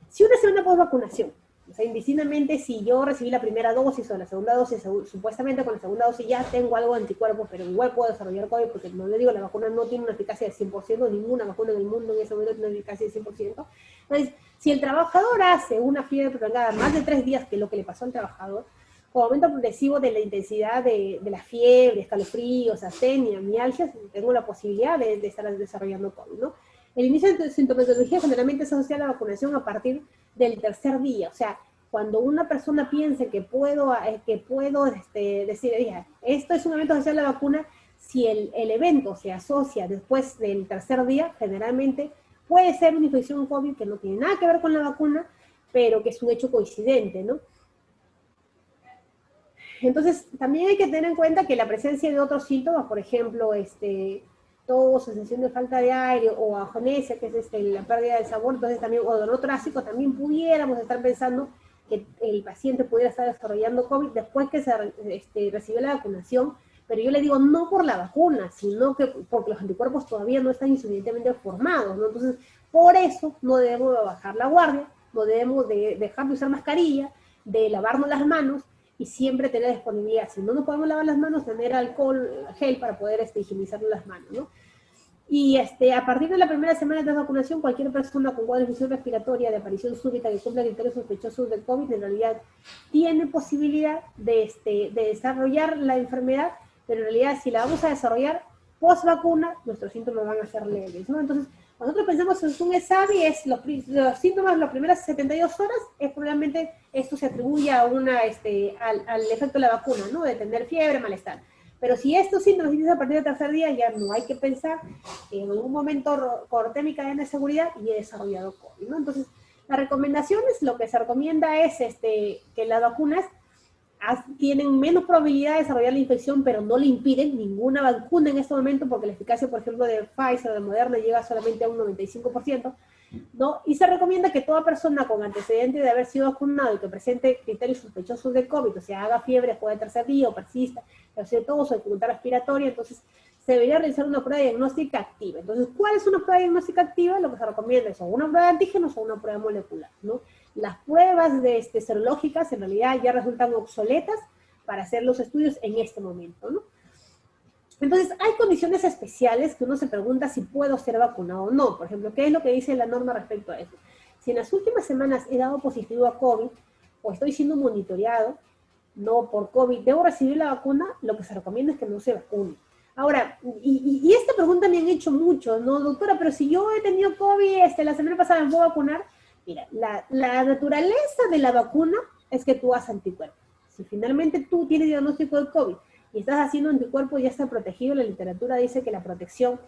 si una semana post vacunación, o sea, indistintamente si yo recibí la primera dosis o la segunda dosis, supuestamente con la segunda dosis ya tengo algo de anticuerpos, pero igual puedo desarrollar COVID, porque no le digo, la vacuna no tiene una eficacia del 100%, ninguna vacuna en el mundo en ese momento tiene una eficacia del 100%. Entonces, si el trabajador hace una fiebre prolongada más de 3 días, que es lo que le pasó al trabajador, con aumento progresivo de la intensidad de la fiebre, escalofríos, astenia, mialgias, tengo la posibilidad de estar desarrollando COVID, ¿no? El inicio de sintomatología generalmente se asocia a la vacunación a partir del 3er día. O sea, cuando una persona piense que puedo decir, esto es un evento asociado a la vacuna, si el evento se asocia después del 3er día, generalmente puede ser una infección COVID que no tiene nada que ver con la vacuna, pero que es un hecho coincidente, ¿no? Entonces, también hay que tener en cuenta que la presencia de otros síntomas, por ejemplo, tos, sensación de falta de aire, o ajonesia, que es la pérdida del sabor, entonces también, o dolor torácico, también pudiéramos estar pensando que el paciente pudiera estar desarrollando COVID después que se recibió la vacunación, pero yo le digo no por la vacuna, sino que porque los anticuerpos todavía no están insuficientemente formados, ¿no? Entonces, por eso no debemos de bajar la guardia, no debemos de dejar de usar mascarilla, de lavarnos las manos, y siempre tener disponibilidad. Si no nos podemos lavar las manos, tener alcohol, gel para poder higienizar las manos, ¿no? Y a partir de la primera semana de vacunación, cualquier persona con cuadro de infección respiratoria de aparición súbita que cumpla criterios sospechosos del COVID, en realidad tiene posibilidad de desarrollar la enfermedad, pero en realidad si la vamos a desarrollar post vacuna, nuestros síntomas van a ser leves, ¿no? Entonces, nosotros pensamos en un ESAVI, es los síntomas las primeras 72 horas, es probablemente esto se atribuye a al efecto de la vacuna, ¿no? De tener fiebre, malestar. Pero si estos síntomas empiezan a partir del tercer día, ya no hay que pensar que en algún momento corté mi cadena de seguridad y he desarrollado COVID, ¿no? Entonces, las recomendaciones, lo que se recomienda es que las vacunas tienen menos probabilidad de desarrollar la infección, pero no le impiden ninguna vacuna en este momento, porque la eficacia, por ejemplo, de Pfizer o de Moderna llega solamente a un 95%, ¿no? Y se recomienda que toda persona con antecedente de haber sido vacunado y que presente criterios sospechosos de COVID, o sea, haga fiebre después del tercer día o persista, o sea, tos o dificultad respiratoria, entonces se debería realizar una prueba diagnóstica activa. Entonces, ¿cuál es una prueba diagnóstica activa? Lo que se recomienda es o una prueba de antígenos o una prueba molecular, ¿no? Las pruebas serológicas en realidad ya resultan obsoletas para hacer los estudios en este momento, ¿no? Entonces, hay condiciones especiales que uno se pregunta si puedo ser vacunado o no. Por ejemplo, ¿qué es lo que dice la norma respecto a eso? Si en las últimas semanas he dado positivo a COVID o estoy siendo monitoreado, no por COVID, ¿debo recibir la vacuna? Lo que se recomienda es que no se vacune. Ahora, y esta pregunta me han hecho mucho, ¿no, doctora? Pero si yo he tenido COVID, la semana pasada me puedo vacunar. Mira, la naturaleza de la vacuna es que tú hagas anticuerpos. Si finalmente tú tienes diagnóstico de COVID y estás haciendo anticuerpos, ya está protegido. La literatura dice que la protección,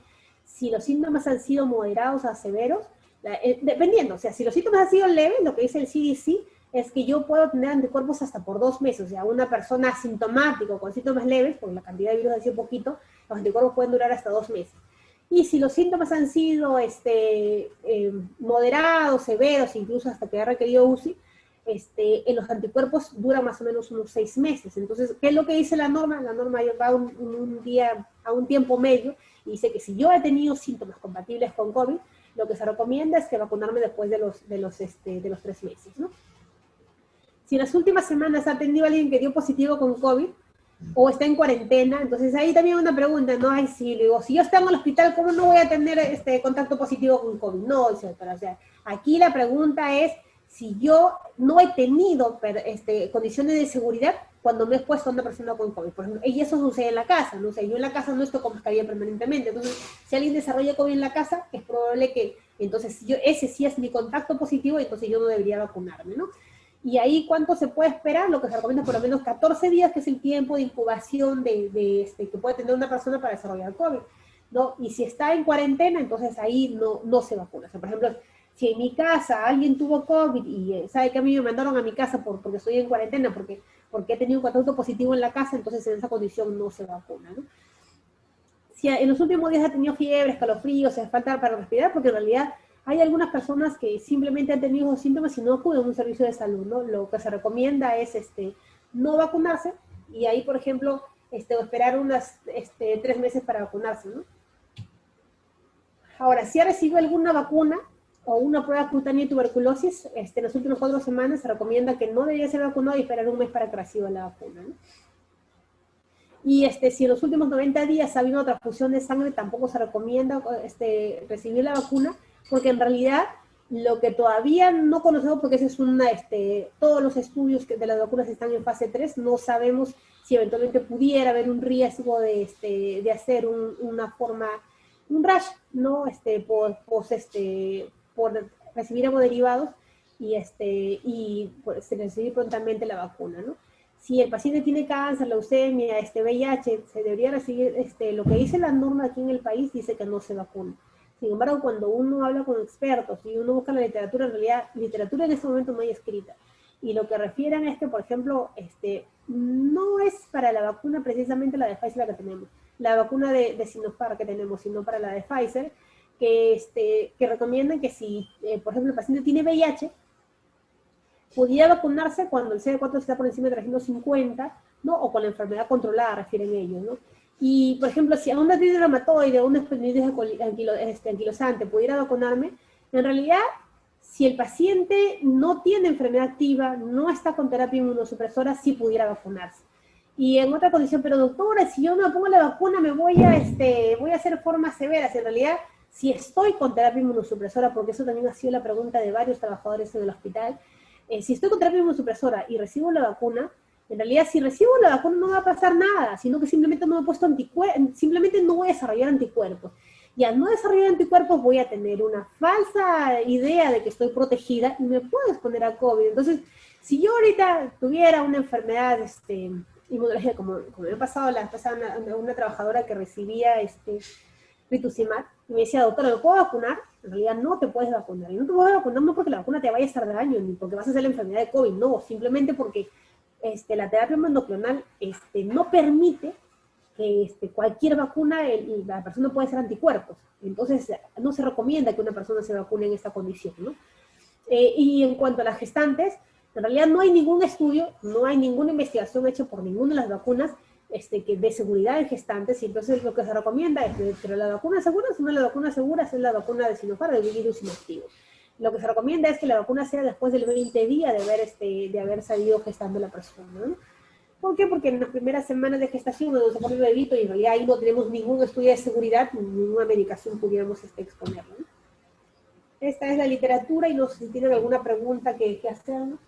si los síntomas han sido moderados a severos, dependiendo, o sea, si los síntomas han sido leves, lo que dice el CDC es que yo puedo tener anticuerpos hasta por 2 meses. O sea, una persona asintomática con síntomas leves, porque la cantidad de virus ha sido poquito, los anticuerpos pueden durar hasta 2 meses. Y si los síntomas han sido moderados, severos, incluso hasta que ha requerido UCI, en los anticuerpos duran más o menos unos 6 meses. Entonces, ¿qué es lo que dice la norma? La norma va a un tiempo medio y dice que si yo he tenido síntomas compatibles con COVID, lo que se recomienda es que vacunarme después de los 3 meses, ¿no? Si en las últimas semanas ha atendido a alguien que dio positivo con COVID o está en cuarentena, entonces ahí también una pregunta, ¿no? Ay, sí, le digo, si yo estoy en el hospital, ¿cómo no voy a tener contacto positivo con COVID? No, etcétera. O sea, aquí la pregunta es si yo no he tenido condiciones de seguridad cuando me he expuesto a una persona con COVID. Por ejemplo, y eso sucede en la casa, ¿no? O sea, yo en la casa no estoy con mascarilla permanentemente. Entonces, si alguien desarrolla COVID en la casa, es probable que, entonces, ese sí es mi contacto positivo, entonces yo no debería vacunarme, ¿no? Y ahí, ¿cuánto se puede esperar? Lo que se recomienda es por lo menos 14 días, que es el tiempo de incubación que puede tener una persona para desarrollar COVID, ¿no? Y si está en cuarentena, entonces ahí no se vacuna. O sea, por ejemplo, si en mi casa alguien tuvo COVID y sabe que a mí me mandaron a mi casa porque estoy en cuarentena, porque he tenido un contacto positivo en la casa, entonces en esa condición no se vacuna, ¿no? Si en los últimos días ha tenido fiebre, escalofríos, falta para respirar, porque en realidad hay algunas personas que simplemente han tenido esos síntomas y no acuden a un servicio de salud, ¿no? Lo que se recomienda es no vacunarse y ahí, por ejemplo, esperar unas 3 meses para vacunarse, ¿no? Ahora, si ha recibido alguna vacuna o una prueba cutánea de tuberculosis, en las últimas 4 semanas se recomienda que no debería ser vacunado y esperar un mes para que reciba la vacuna, ¿no? Y si en los últimos 90 días ha habido una transfusión de sangre, tampoco se recomienda recibir la vacuna, porque en realidad lo que todavía no conocemos, porque ese es todos los estudios de las vacunas están en fase 3, no sabemos si eventualmente pudiera haber un riesgo de hacer un rash, ¿no? Por recibir hemoderivados y pues, recibir prontamente la vacuna, ¿no? Si el paciente tiene cáncer, leucemia, VIH, se debería recibir, lo que dice la norma aquí en el país dice que no se vacuna. Sin embargo, cuando uno habla con expertos y uno busca la literatura, en realidad, literatura en este momento no hay escrita. Y lo que refieren es que, por ejemplo, no es para la vacuna precisamente la de Pfizer la que tenemos, la vacuna de Sinopharm que tenemos, sino para la de Pfizer, que recomiendan que si, por ejemplo, el paciente tiene VIH, pudiera vacunarse cuando el CD4 está por encima de 350, ¿no? O con la enfermedad controlada, refieren ellos, ¿no? Y, por ejemplo, si a una artritis reumatoide o una espondilitis anquilosante pudiera vacunarme, en realidad, si el paciente no tiene enfermedad activa, no está con terapia inmunosupresora, sí pudiera vacunarse. Y en otra condición, pero doctora, si yo me pongo la vacuna me voy a hacer formas severas. En realidad, si estoy con terapia inmunosupresora, porque eso también ha sido la pregunta de varios trabajadores en el hospital, si estoy con terapia inmunosupresora y recibo la vacuna, en realidad si recibo la vacuna no va a pasar nada, sino que simplemente no me he puesto anticuerpos, simplemente no voy a desarrollar anticuerpos. Y al no desarrollar anticuerpos voy a tener una falsa idea de que estoy protegida y me puedo exponer a COVID. Entonces, si yo ahorita tuviera una enfermedad inmunológica, como me ha pasado la pasada una trabajadora que recibía rituximab, y me decía, doctora, ¿me puedo vacunar? En realidad no te puedes vacunar. Y no te puedes vacunar no porque la vacuna te vaya a hacer daño, ni porque vas a hacer la enfermedad de COVID, no, simplemente porque la terapia monoclonal no permite que cualquier vacuna, la persona puede hacer anticuerpos. Entonces, no se recomienda que una persona se vacune en esta condición, ¿no? Y en cuanto a las gestantes, en realidad no hay ningún estudio, no hay ninguna investigación hecha por ninguna de las vacunas que de seguridad en gestantes, y entonces lo que se recomienda es que entre la vacuna segura, si no la vacuna segura, es la vacuna de Sinopharm, del virus inactivo. Lo que se recomienda es que la vacuna sea después del 20 días de haber salido gestando la persona, ¿no? ¿Por qué? Porque en las primeras semanas de gestación cuando se pone el bebito y en realidad ahí no tenemos ningún estudio de seguridad, ninguna medicación pudiéramos exponerlo, ¿no? Esta es la literatura y no sé si tienen alguna pregunta que hacer, ¿no?